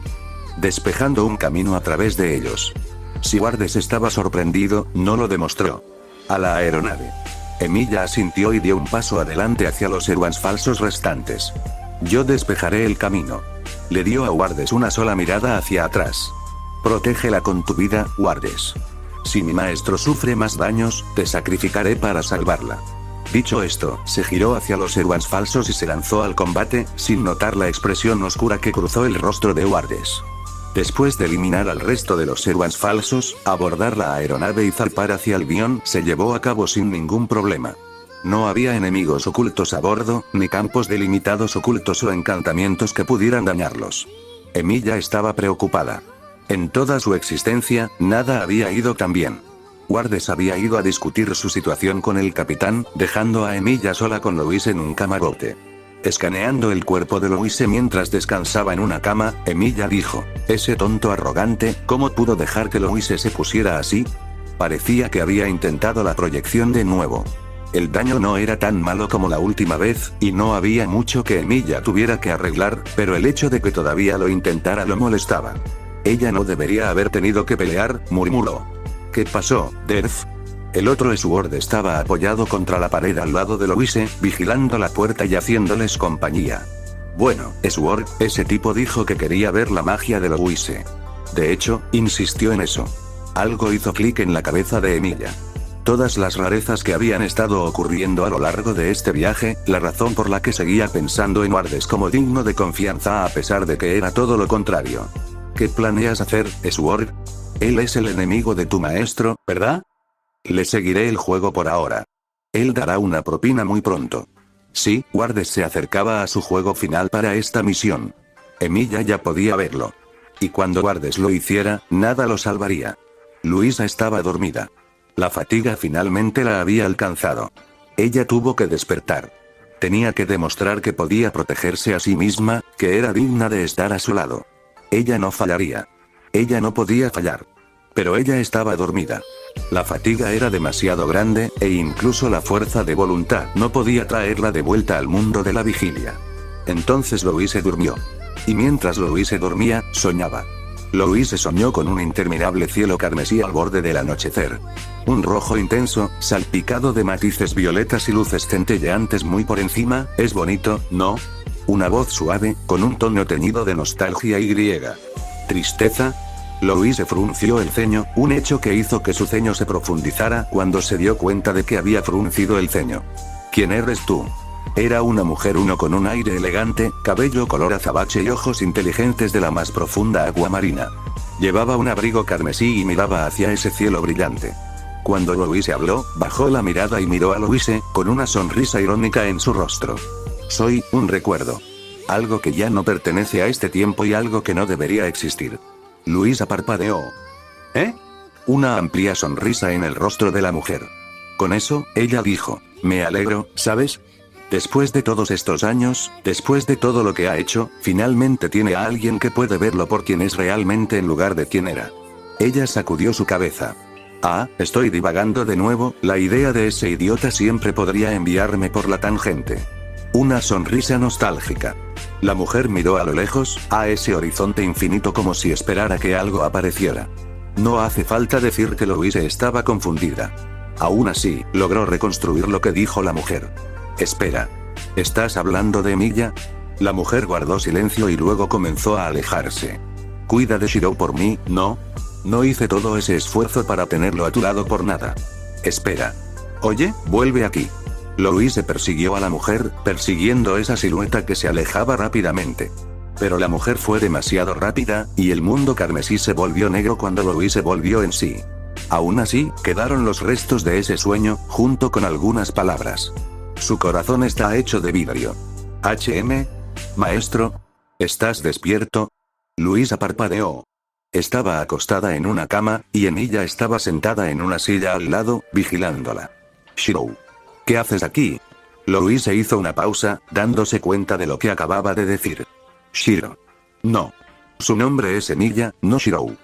S1: Despejando un camino a través de ellos. Si Wardes estaba sorprendido, no lo demostró. A la aeronave. Emilia asintió y dio un paso adelante hacia los Servants falsos restantes. Yo despejaré el camino. Le dio a Wardes una sola mirada hacia atrás. Protégela con tu vida, Wardes. Si mi maestro sufre más daños, te sacrificaré para salvarla. Dicho esto, se giró hacia los Servants falsos y se lanzó al combate, sin notar la expresión oscura que cruzó el rostro de Wardes. Después de eliminar al resto de los Servants falsos, abordar la aeronave y zarpar hacia Albion se llevó a cabo sin ningún problema. No había enemigos ocultos a bordo, ni campos delimitados ocultos o encantamientos que pudieran dañarlos. Emilia estaba preocupada. En toda su existencia, nada había ido tan bien. Wardes había ido a discutir su situación con el capitán, dejando a Emilia sola con Louise en un camarote. Escaneando el cuerpo de Louise mientras descansaba en una cama, Emilia dijo: ese tonto arrogante, ¿cómo pudo dejar que Louise se pusiera así? Parecía que había intentado la proyección de nuevo. El daño no era tan malo como la última vez, y no había mucho que Emilia tuviera que arreglar, pero el hecho de que todavía lo intentara lo molestaba. Ella no debería haber tenido que pelear, murmuró. ¿Qué pasó, Derf? El otro Sword estaba apoyado contra la pared al lado de Louise, vigilando la puerta y haciéndoles compañía. Bueno, Sword, ese tipo dijo que quería ver la magia de Louise. De hecho, insistió en eso. Algo hizo clic en la cabeza de Emilia. Todas las rarezas que habían estado ocurriendo a lo largo de este viaje, la razón por la que seguía pensando en Wardes como digno de confianza a pesar de que era todo lo contrario. ¿Qué planeas hacer, Sword? Él es el enemigo de tu maestro, ¿verdad? Le seguiré el juego por ahora. Él dará una propina muy pronto. Sí, Wardes se acercaba a su juego final para esta misión. Emilia ya podía verlo. Y cuando Wardes lo hiciera, nada lo salvaría. Luisa estaba dormida. La fatiga finalmente la había alcanzado. Ella tuvo que despertar. Tenía que demostrar que podía protegerse a sí misma, que era digna de estar a su lado. Ella no fallaría. Ella no podía fallar. Pero ella estaba dormida. La fatiga era demasiado grande, e incluso la fuerza de voluntad no podía traerla de vuelta al mundo de la vigilia. Entonces Louise durmió. Y mientras Louise dormía, soñaba. Louise soñó con un interminable cielo carmesí al borde del anochecer. Un rojo intenso, salpicado de matices violetas y luces centelleantes muy por encima. ¿Es bonito, no? Una voz suave, con un tono teñido de nostalgia y griega. ¿Tristeza? Louise frunció el ceño, un hecho que hizo que su ceño se profundizara cuando se dio cuenta de que había fruncido el ceño. ¿Quién eres tú? Era una mujer con un aire elegante, cabello color azabache y ojos inteligentes de la más profunda agua marina. Llevaba un abrigo carmesí y miraba hacia ese cielo brillante. Cuando Louise habló, bajó la mirada y miró a Louise, con una sonrisa irónica en su rostro. Soy un recuerdo. Algo que ya no pertenece a este tiempo y algo que no debería existir. Luisa parpadeó. ¿Eh? Una amplia sonrisa en el rostro de la mujer. Con eso, ella dijo: me alegro, ¿sabes? Después de todos estos años, después de todo lo que ha hecho, finalmente tiene a alguien que puede verlo por quien es realmente en lugar de quien era. Ella sacudió su cabeza. Ah, estoy divagando de nuevo, la idea de ese idiota siempre podría enviarme por la tangente. Una sonrisa nostálgica. La mujer miró a lo lejos, a ese horizonte infinito como si esperara que algo apareciera. No hace falta decir que Louise estaba confundida. Aún así, logró reconstruir lo que dijo la mujer. Espera. ¿Estás hablando de Emilia? La mujer guardó silencio y luego comenzó a alejarse. Cuida de Shiro por mí, ¿no? No hice todo ese esfuerzo para tenerlo a tu lado por nada. Espera. Oye, vuelve aquí. Louise persiguió a la mujer, persiguiendo esa silueta que se alejaba rápidamente. Pero la mujer fue demasiado rápida, y el mundo carmesí se volvió negro cuando Louise volvió en sí. Aún así, quedaron los restos de ese sueño, junto con algunas palabras. Su corazón está hecho de vidrio. HM. Maestro. ¿Estás despierto? Luisa parpadeó. Estaba acostada en una cama, y Emilia estaba sentada en una silla al lado, vigilándola. Shiro. ¿Qué haces aquí? Louise hizo una pausa, dándose cuenta de lo que acababa de decir. Shiro. No. Su nombre es Emilia, no Shirou.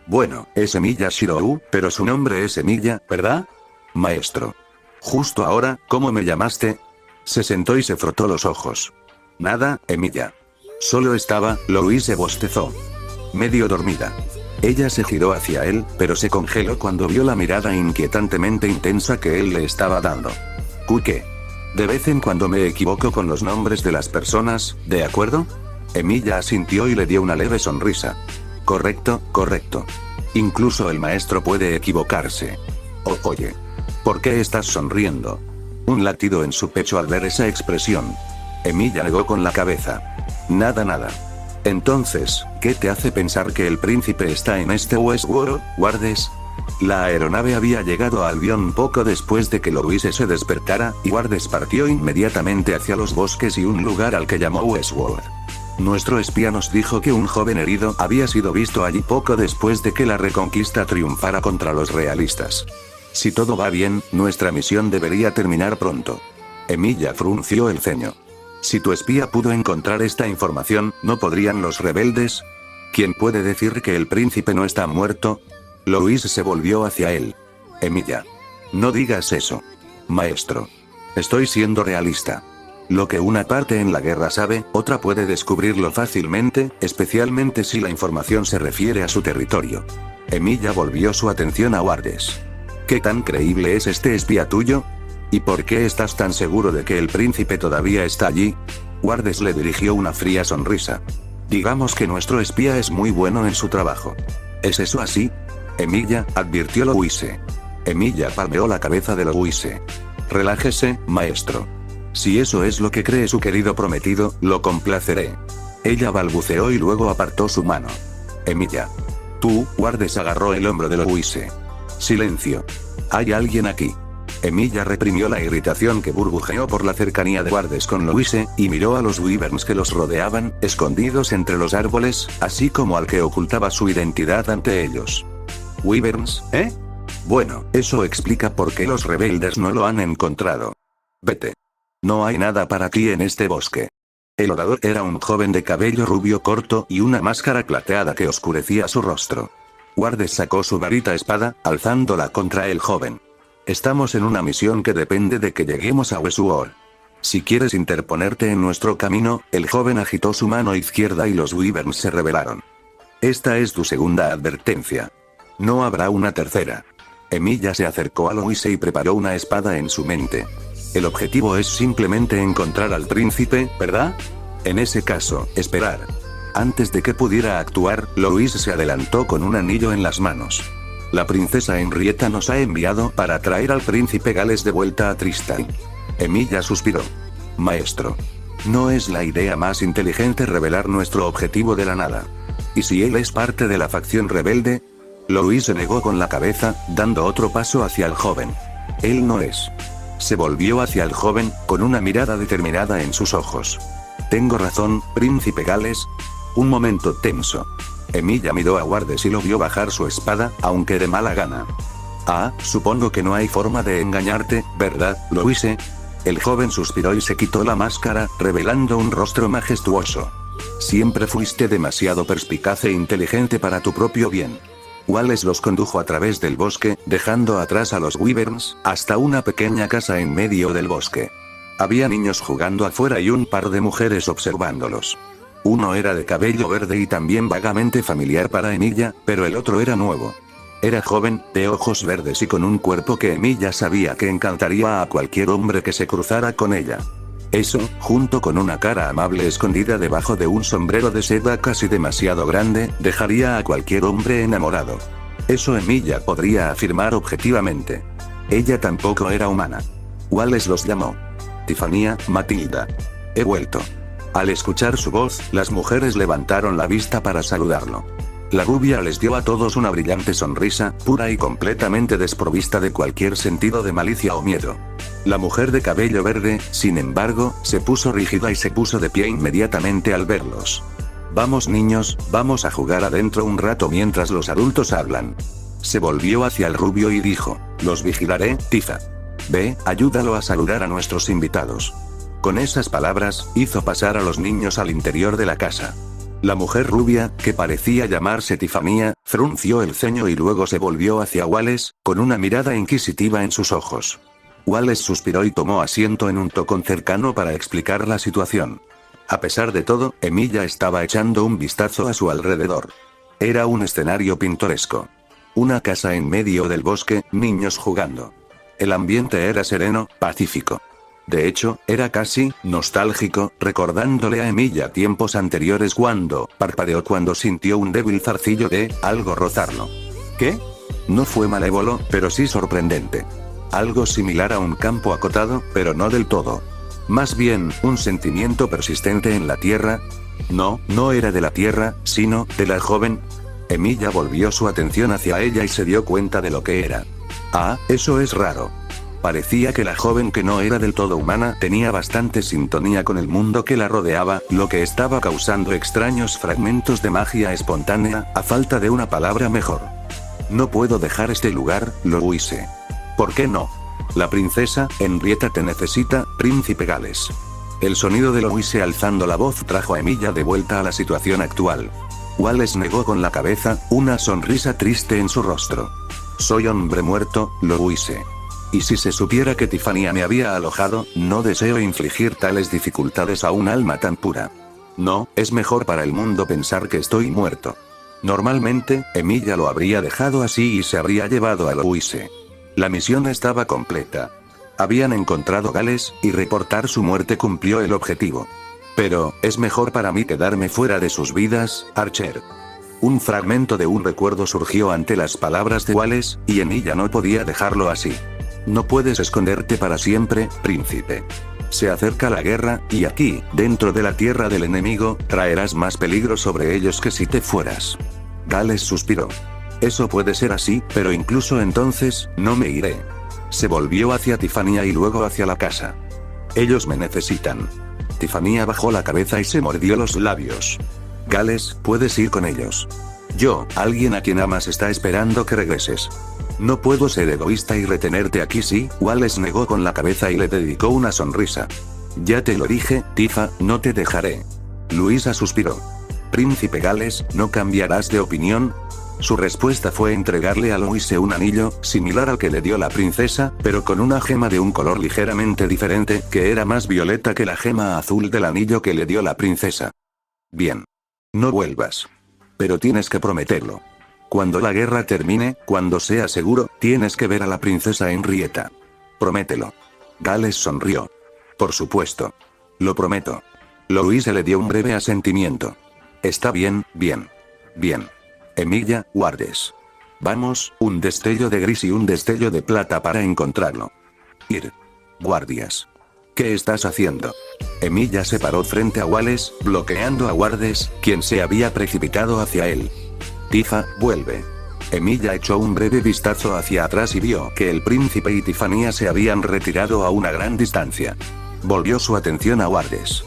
S1: Bueno, es Emilia Shirou, pero su nombre es Emilia, ¿verdad? Maestro. Justo ahora, ¿cómo me llamaste? Se sentó y se frotó los ojos. Nada, Emilia. Solo estaba, Louise bostezó. Medio dormida. Ella se giró hacia él, pero se congeló cuando vio la mirada inquietantemente intensa que él le estaba dando. ¿Qué? De vez en cuando me equivoco con los nombres de las personas, ¿de acuerdo? Emilia asintió y le dio una leve sonrisa. Correcto, correcto. Incluso el maestro puede equivocarse. Oye. ¿Por qué estás sonriendo? Un latido en su pecho al ver esa expresión. Emilia negó con la cabeza. Nada. Entonces, ¿qué te hace pensar que el príncipe está en este Westworld, Wardes? La aeronave había llegado a Albion poco después de que Louise se despertara, y Wardes partió inmediatamente hacia los bosques y un lugar al que llamó Westworld. Nuestro espía nos dijo que un joven herido había sido visto allí poco después de que la Reconquista triunfara contra los realistas. Si todo va bien, nuestra misión debería terminar pronto. Emilia frunció el ceño. Si tu espía pudo encontrar esta información, ¿no podrían los rebeldes? ¿Quién puede decir que el príncipe no está muerto? Louise se volvió hacia él. Emilia. No digas eso. Maestro. Estoy siendo realista. Lo que una parte en la guerra sabe, otra puede descubrirlo fácilmente, especialmente si la información se refiere a su territorio. Emilia volvió su atención a Wardes. ¿Qué tan creíble es este espía tuyo? ¿Y por qué estás tan seguro de que el príncipe todavía está allí? Wardes le dirigió una fría sonrisa. Digamos que nuestro espía es muy bueno en su trabajo. ¿Es eso así? Emilia, advirtió Louise. Emilia palmeó la cabeza de Louise. Relájese, maestro. Si eso es lo que cree su querido prometido, lo complaceré. Ella balbuceó y luego apartó su mano. Emilia. Tú, Wardes agarró el hombro de Louise. Silencio. Hay alguien aquí. Emilia reprimió la irritación que burbujeó por la cercanía de Wardes con Louise, y miró a los wyverns que los rodeaban, escondidos entre los árboles, así como al que ocultaba su identidad ante ellos. ¿Wyverns, eh? Bueno, eso explica por qué los rebeldes no lo han encontrado. Vete. No hay nada para ti en este bosque. El orador era un joven de cabello rubio corto y una máscara plateada que oscurecía su rostro. Wardes sacó su varita espada, alzándola contra el joven. Estamos en una misión que depende de que lleguemos a Westworld. Si quieres interponerte en nuestro camino, el joven agitó su mano izquierda y los wyverns se rebelaron. Esta es tu segunda advertencia. No habrá una tercera. Emilia se acercó a Louise y preparó una espada en su mente. El objetivo es simplemente encontrar al príncipe, ¿verdad? En ese caso, esperar. Antes de que pudiera actuar, Louise se adelantó con un anillo en las manos. La princesa Henrietta nos ha enviado para traer al príncipe Gales de vuelta a Tristan. Emilia suspiró. Maestro. No es la idea más inteligente revelar nuestro objetivo de la nada. ¿Y si él es parte de la facción rebelde? Louise negó con la cabeza, dando otro paso hacia el joven. Él no es. Se volvió hacia el joven, con una mirada determinada en sus ojos. ¿Tengo razón, príncipe Gales? Un momento tenso. Emilia miró a Wardes y lo vio bajar su espada, aunque de mala gana. Ah, supongo que no hay forma de engañarte, ¿verdad, Louise? El joven suspiró y se quitó la máscara, revelando un rostro majestuoso. Siempre fuiste demasiado perspicaz e inteligente para tu propio bien. Wallace los condujo a través del bosque, dejando atrás a los wyverns, hasta una pequeña casa en medio del bosque. Había niños jugando afuera y un par de mujeres observándolos. Uno era de cabello verde y también vagamente familiar para Emilia, pero el otro era nuevo. Era joven, de ojos verdes y con un cuerpo que Emilia sabía que encantaría a cualquier hombre que se cruzara con ella. Eso, junto con una cara amable escondida debajo de un sombrero de seda casi demasiado grande, dejaría a cualquier hombre enamorado. Eso Emilia podría afirmar objetivamente. Ella tampoco era humana. Wallace los llamó. Tiffania, Matilda. He vuelto. Al escuchar su voz, las mujeres levantaron la vista para saludarlo. La rubia les dio a todos una brillante sonrisa, pura y completamente desprovista de cualquier sentido de malicia o miedo. La mujer de cabello verde, sin embargo, se puso rígida y se puso de pie inmediatamente al verlos. Vamos niños, vamos a jugar adentro un rato mientras los adultos hablan. Se volvió hacia el rubio y dijo, los vigilaré, Tifa. Ve, ayúdalo a saludar a nuestros invitados. Con esas palabras, hizo pasar a los niños al interior de la casa. La mujer rubia, que parecía llamarse Tiffania, frunció el ceño y luego se volvió hacia Wallace, con una mirada inquisitiva en sus ojos. Wallace suspiró y tomó asiento en un tocón cercano para explicar la situación. A pesar de todo, Emilia estaba echando un vistazo a su alrededor. Era un escenario pintoresco. Una casa en medio del bosque, niños jugando. El ambiente era sereno, pacífico. De hecho, era casi nostálgico, recordándole a Emilia tiempos anteriores cuando parpadeó cuando sintió un débil zarcillo de algo rozarlo. ¿Qué? No fue malévolo, pero sí sorprendente. Algo similar a un campo acotado, pero no del todo. Más bien, un sentimiento persistente en la tierra. No era de la tierra, sino de la joven. Emilia volvió su atención hacia ella y se dio cuenta de lo que era. Ah, eso es raro. Parecía que la joven que no era del todo humana tenía bastante sintonía con el mundo que la rodeaba, lo que estaba causando extraños fragmentos de magia espontánea, a falta de una palabra mejor. No puedo dejar este lugar, Louise. ¿Por qué no? La princesa, Henrietta te necesita, príncipe Gales. El sonido de Louise alzando la voz trajo a Emilia de vuelta a la situación actual. Wallace negó con la cabeza, una sonrisa triste en su rostro. Soy hombre muerto, Louise. Y si se supiera que Tiffania me había alojado, no deseo infligir tales dificultades a un alma tan pura. No, es mejor para el mundo pensar que estoy muerto. Normalmente, Emilia lo habría dejado así y se habría llevado a Louise. La misión estaba completa. Habían encontrado Gales, y reportar su muerte cumplió el objetivo. Pero, es mejor para mí quedarme fuera de sus vidas, Archer. Un fragmento de un recuerdo surgió ante las palabras de Wallace, y Emilia no podía dejarlo así. No puedes esconderte para siempre, príncipe. Se acerca la guerra, y aquí, dentro de la tierra del enemigo, traerás más peligro sobre ellos que si te fueras. Gales suspiró. Eso puede ser así, pero incluso entonces, no me iré. Se volvió hacia Tiffania y luego hacia la casa. Ellos me necesitan. Tiffania bajó la cabeza y se mordió los labios. Gales, puedes ir con ellos. Yo, alguien a quien amas está esperando que regreses. No puedo ser egoísta y retenerte aquí, sí. Wallace negó con la cabeza y le dedicó una sonrisa. Ya te lo dije, Tifa, no te dejaré. Luisa suspiró. Príncipe Gales, ¿no cambiarás de opinión? Su respuesta fue entregarle a Louise un anillo, similar al que le dio la princesa, pero con una gema de un color ligeramente diferente, que era más violeta que la gema azul del anillo que le dio la princesa. Bien. No vuelvas. Pero tienes que prometerlo. Cuando la guerra termine, cuando sea seguro, tienes que ver a la princesa Henrietta. Promételo. Gales sonrió. Por supuesto. Lo prometo. Louise le dio un breve asentimiento. Está bien, bien. Bien. Emilia, guardes. Vamos, un destello de gris y un destello de plata para encontrarlo. Ir. Guardias. ¿Qué estás haciendo? Emilia se paró frente a Wallace, bloqueando a Guardes, quien se había precipitado hacia él. Tifa, vuelve. Emilia echó un breve vistazo hacia atrás y vio que el príncipe y Tiffania se habían retirado a una gran distancia. Volvió su atención a Guardes.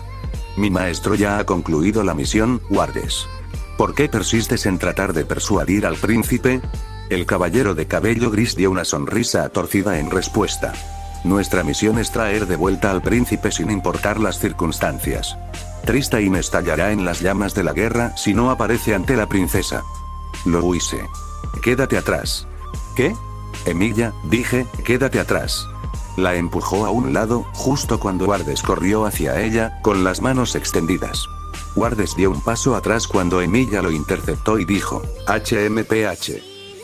S1: Mi maestro ya ha concluido la misión, Guardes. ¿Por qué persistes en tratar de persuadir al príncipe? El caballero de cabello gris dio una sonrisa torcida en respuesta. Nuestra misión es traer de vuelta al príncipe sin importar las circunstancias. Tristane estallará en las llamas de la guerra si no aparece ante la princesa. Louise. Quédate atrás. ¿Qué? Emilia, dije, quédate atrás. La empujó a un lado, justo cuando Guardes corrió hacia ella, con las manos extendidas. Guardes dio un paso atrás cuando Emilia lo interceptó y dijo, HMPH.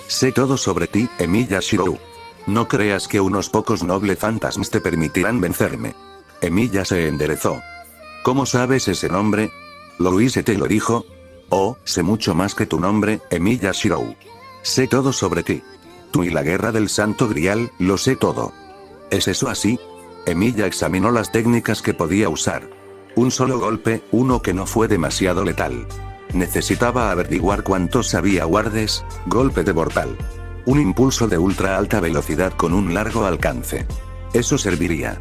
S1: Sé todo sobre ti, Emilia Shirou. No creas que unos pocos nobles fantasmas te permitirán vencerme. Emilia se enderezó. ¿Cómo sabes ese nombre? ¿Louise te lo dijo? Oh, sé mucho más que tu nombre, Emilia Shirou. Sé todo sobre ti. Tú y la guerra del Santo Grial, lo sé todo. ¿Es eso así? Emilia examinó las técnicas que podía usar. Un solo golpe, uno que no fue demasiado letal. Necesitaba averiguar cuánto sabía Guardes, golpe de mortal. Un impulso de ultra alta velocidad con un largo alcance. Eso serviría.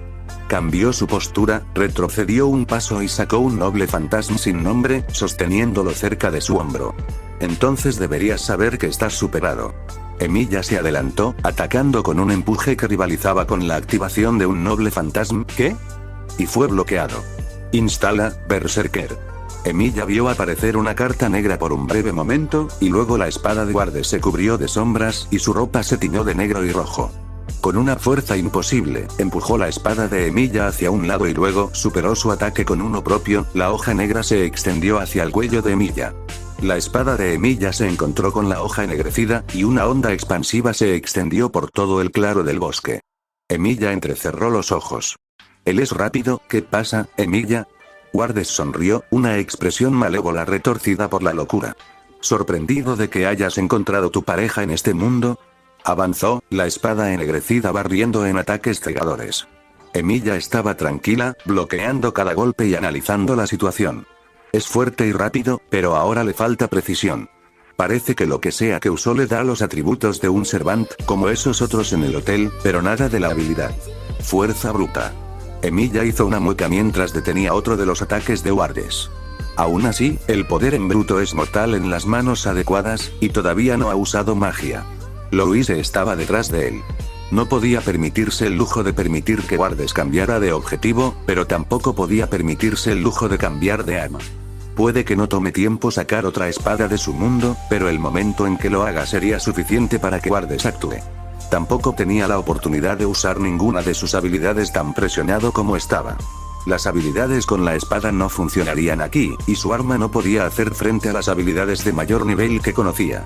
S1: Cambió su postura, retrocedió un paso y sacó un noble fantasma sin nombre, sosteniéndolo cerca de su hombro. Entonces deberías saber que estás superado. Emilia se adelantó, atacando con un empuje que rivalizaba con la activación de un noble fantasma. ¿Qué? Y fue bloqueado. Instala, Berserker. Emilia vio aparecer una carta negra por un breve momento, y luego la espada de Wardes se cubrió de sombras y su ropa se tiñó de negro y rojo. Con una fuerza imposible, empujó la espada de Emilia hacia un lado y luego superó su ataque con uno propio. La hoja negra se extendió hacia el cuello de Emilia. La espada de Emilia se encontró con la hoja ennegrecida, y una onda expansiva se extendió por todo el claro del bosque. Emilia entrecerró los ojos. Él es rápido. ¿Qué pasa, Emilia? Wardes sonrió, una expresión malévola retorcida por la locura. ¿Sorprendido de que hayas encontrado tu pareja en este mundo? Avanzó, la espada ennegrecida barriendo en ataques cegadores. Emilia estaba tranquila, bloqueando cada golpe y analizando la situación. Es fuerte y rápido, pero ahora le falta precisión. Parece que lo que sea que usó le da los atributos de un Servant, como esos otros en el hotel, pero nada de la habilidad. Fuerza bruta. Emilia hizo una mueca mientras detenía otro de los ataques de Wardes. Aún así, el poder en bruto es mortal en las manos adecuadas, y todavía no ha usado magia. Louise estaba detrás de él. No podía permitirse el lujo de permitir que Wardes cambiara de objetivo, pero tampoco podía permitirse el lujo de cambiar de arma. Puede que no tome tiempo sacar otra espada de su mundo, pero el momento en que lo haga sería suficiente para que Wardes actúe. Tampoco tenía la oportunidad de usar ninguna de sus habilidades tan presionado como estaba. Las habilidades con la espada no funcionarían aquí, y su arma no podía hacer frente a las habilidades de mayor nivel que conocía.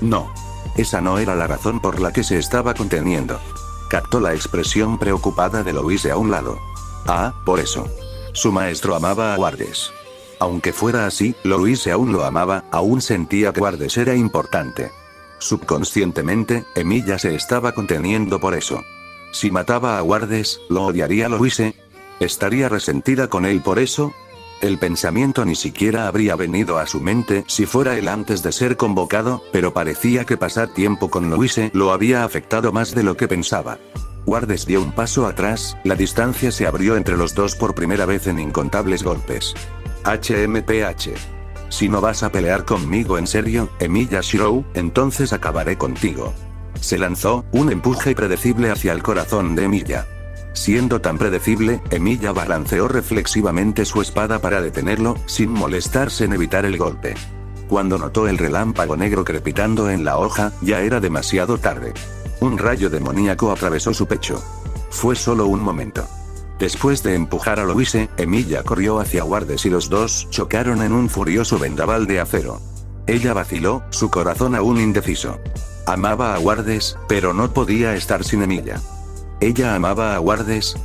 S1: No. Esa no era la razón por la que se estaba conteniendo. Captó la expresión preocupada de Louise a un lado. Ah, por eso. Su maestro amaba a Wardes. Aunque fuera así, Louise aún lo amaba, aún sentía que Wardes era importante. Subconscientemente, Emilia se estaba conteniendo por eso. Si mataba a Wardes, ¿lo odiaría Louise? ¿Estaría resentida con él por eso? El pensamiento ni siquiera habría venido a su mente si fuera él antes de ser convocado, pero parecía que pasar tiempo con Louise lo había afectado más de lo que pensaba. Wardes dio un paso atrás, la distancia se abrió entre los dos por primera vez en incontables golpes. HMPH. Si no vas a pelear conmigo en serio, Emilia Shirou, entonces acabaré contigo. Se lanzó, un empuje predecible hacia el corazón de Emilia. Siendo tan predecible, Emilia balanceó reflexivamente su espada para detenerlo, sin molestarse en evitar el golpe. Cuando notó el relámpago negro crepitando en la hoja, ya era demasiado tarde. Un rayo demoníaco atravesó su pecho. Fue solo un momento. Después de empujar a Louise, Emilia corrió hacia Wardes y los dos chocaron en un furioso vendaval de acero. Ella vaciló, su corazón aún indeciso. Amaba a Wardes, pero no podía estar sin Emilia. ¿Ella amaba a Wardes?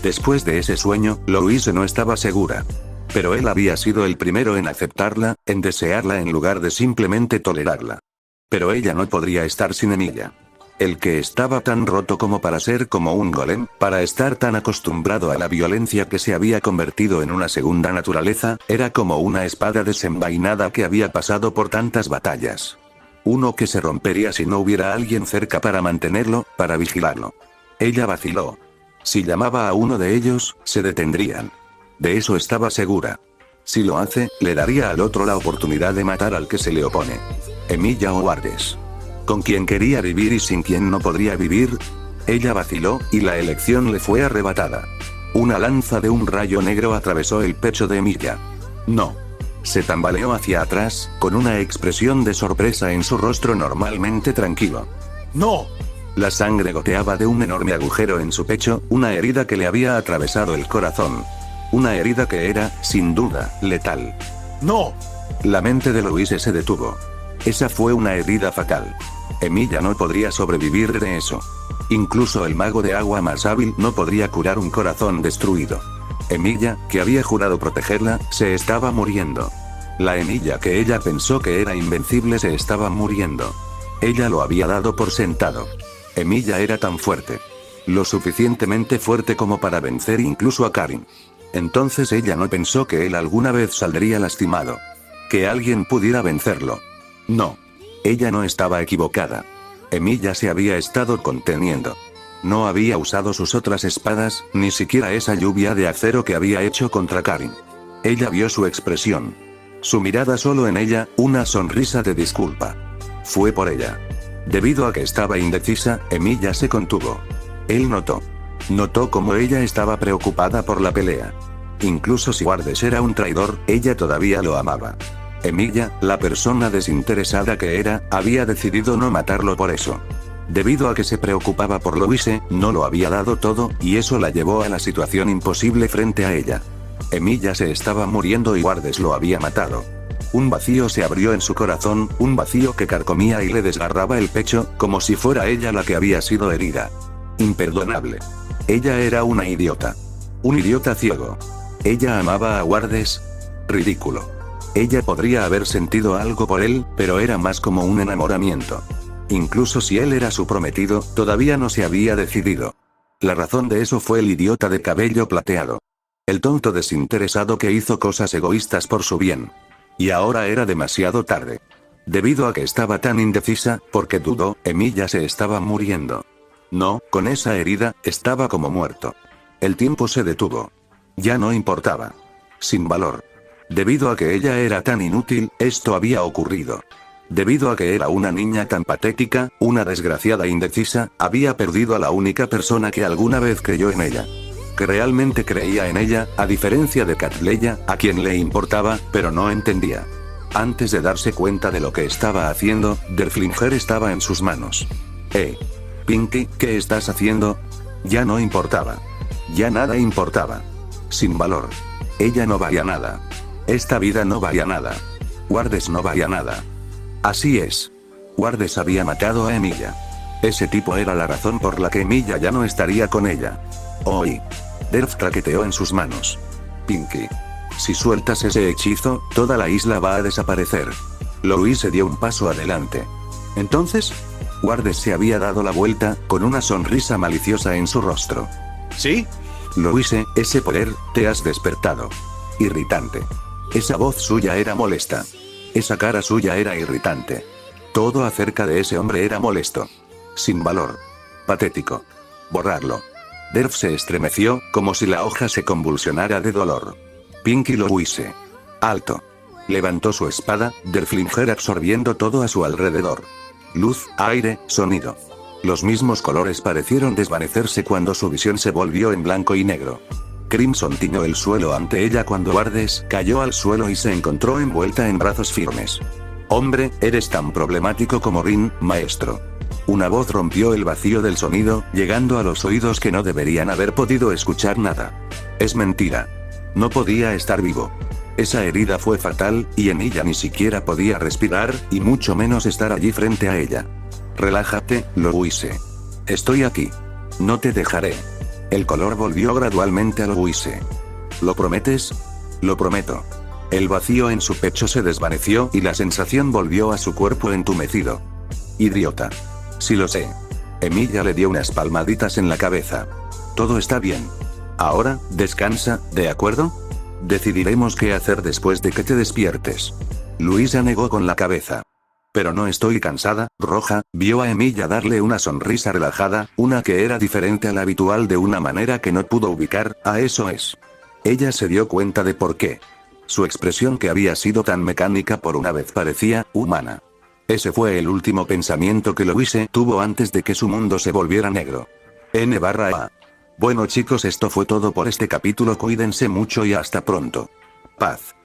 S1: Después de ese sueño, Louise no estaba segura. Pero él había sido el primero en aceptarla, en desearla en lugar de simplemente tolerarla. Pero ella no podría estar sin Emilia. El que estaba tan roto como para ser como un golem, para estar tan acostumbrado a la violencia que se había convertido en una segunda naturaleza, era como una espada desenvainada que había pasado por tantas batallas. Uno que se rompería si no hubiera alguien cerca para mantenerlo, para vigilarlo. Ella vaciló. Si llamaba a uno de ellos, se detendrían. De eso estaba segura. Si lo hace, le daría al otro la oportunidad de matar al que se le opone. Emilia o Wardes. ¿Con quién quería vivir y sin quién no podría vivir? Ella vaciló, y la elección le fue arrebatada. Una lanza de un rayo negro atravesó el pecho de Emilia. No. Se tambaleó hacia atrás, con una expresión de sorpresa en su rostro normalmente tranquilo. ¡No! La sangre goteaba de un enorme agujero en su pecho, una herida que le había atravesado el corazón. Una herida que era, sin duda, letal. ¡No! La mente de Louise se detuvo. Esa fue una herida fatal. Emilia no podría sobrevivir de eso. Incluso el mago de agua más hábil no podría curar un corazón destruido. Emilia, que había jurado protegerla, se estaba muriendo. La Emilia que ella pensó que era invencible se estaba muriendo. Ella lo había dado por sentado. Emilia era tan fuerte. Lo suficientemente fuerte como para vencer incluso a Karin. Entonces ella no pensó que él alguna vez saldría lastimado. Que alguien pudiera vencerlo. No. Ella no estaba equivocada. Emilia se había estado conteniendo. No había usado sus otras espadas, ni siquiera esa lluvia de acero que había hecho contra Karin. Ella vio su expresión. Su mirada solo en ella, una sonrisa de disculpa. Fue por ella. Debido a que estaba indecisa, Emilia se contuvo. Él notó. Notó cómo ella estaba preocupada por la pelea. Incluso si Wardes era un traidor, ella todavía lo amaba. Emilia, la persona desinteresada que era, había decidido no matarlo por eso. Debido a que se preocupaba por Louise, no lo había dado todo, y eso la llevó a la situación imposible frente a ella. Emilia se estaba muriendo y Wardes lo había matado. Un vacío se abrió en su corazón, un vacío que carcomía y le desgarraba el pecho, como si fuera ella la que había sido herida. Imperdonable. Ella era una idiota. Un idiota ciego. Ella amaba a Wardes. Ridículo. Ella podría haber sentido algo por él, pero era más como un enamoramiento. Incluso si él era su prometido, todavía no se había decidido. La razón de eso fue el idiota de cabello plateado. El tonto desinteresado que hizo cosas egoístas por su bien. Y ahora era demasiado tarde. Debido a que estaba tan indecisa, porque dudó, Emilia se estaba muriendo. No, con esa herida, estaba como muerto. El tiempo se detuvo. Ya no importaba. Sin valor. Debido a que ella era tan inútil, esto había ocurrido. Debido a que era una niña tan patética, una desgraciada indecisa, había perdido a la única persona que alguna vez creyó en ella. Que realmente creía en ella, a diferencia de Catleya, a quien le importaba, pero no entendía. Antes de darse cuenta de lo que estaba haciendo, Derflinger estaba en sus manos. Pinky, ¿qué estás haciendo? Ya no importaba. Ya nada importaba. Sin valor. Ella no valía nada. Esta vida no valía nada. Wardes no valía nada. Así es. Wardes había matado a Emilia. Ese tipo era la razón por la que Emilia ya no estaría con ella. Hoy. Derf traqueteó en sus manos. Pinky. Si sueltas ese hechizo, toda la isla va a desaparecer. Louise dio un paso adelante. Entonces, Wardes se había dado la vuelta, con una sonrisa maliciosa en su rostro.
S2: ¿Sí?
S1: Louise, ese poder, te has despertado. Irritante. Esa voz suya era molesta. Esa cara suya era irritante. Todo acerca de ese hombre era molesto. Sin valor. Patético. Borrarlo. Derf se estremeció, como si la hoja se convulsionara de dolor. Pinky Louise. Alto. Levantó su espada, Derflinger absorbiendo todo a su alrededor. Luz, aire, sonido. Los mismos colores parecieron desvanecerse cuando su visión se volvió en blanco y negro. Crimson tiñó el suelo ante ella cuando Wardes cayó al suelo y se encontró envuelta en brazos firmes. Hombre, eres tan problemático como Rin, maestro. Una voz rompió el vacío del sonido, llegando a los oídos que no deberían haber podido escuchar nada. Es mentira. No podía estar vivo. Esa herida fue fatal, y en ella ni siquiera podía respirar, y mucho menos estar allí frente a ella. Relájate, Louise. Estoy aquí. No te dejaré. El color volvió gradualmente a Louise. ¿Lo prometes? Lo prometo. El vacío en su pecho se desvaneció y la sensación volvió a su cuerpo entumecido. Idiota. Sí lo sé. Emilia le dio unas palmaditas en la cabeza. Todo está bien. Ahora, descansa, ¿de acuerdo? Decidiremos qué hacer después de que te despiertes. Luisa negó con la cabeza. Pero no estoy cansada, Roja, vio a Emilia darle una sonrisa relajada, una que era diferente a la habitual de una manera que no pudo ubicar, a eso es. Ella se dio cuenta de por qué. Su expresión que había sido tan mecánica por una vez parecía humana. Ese fue el último pensamiento que Louise tuvo antes de que su mundo se volviera negro. N/A. Bueno chicos, esto fue todo por este capítulo, cuídense mucho y hasta pronto. Paz.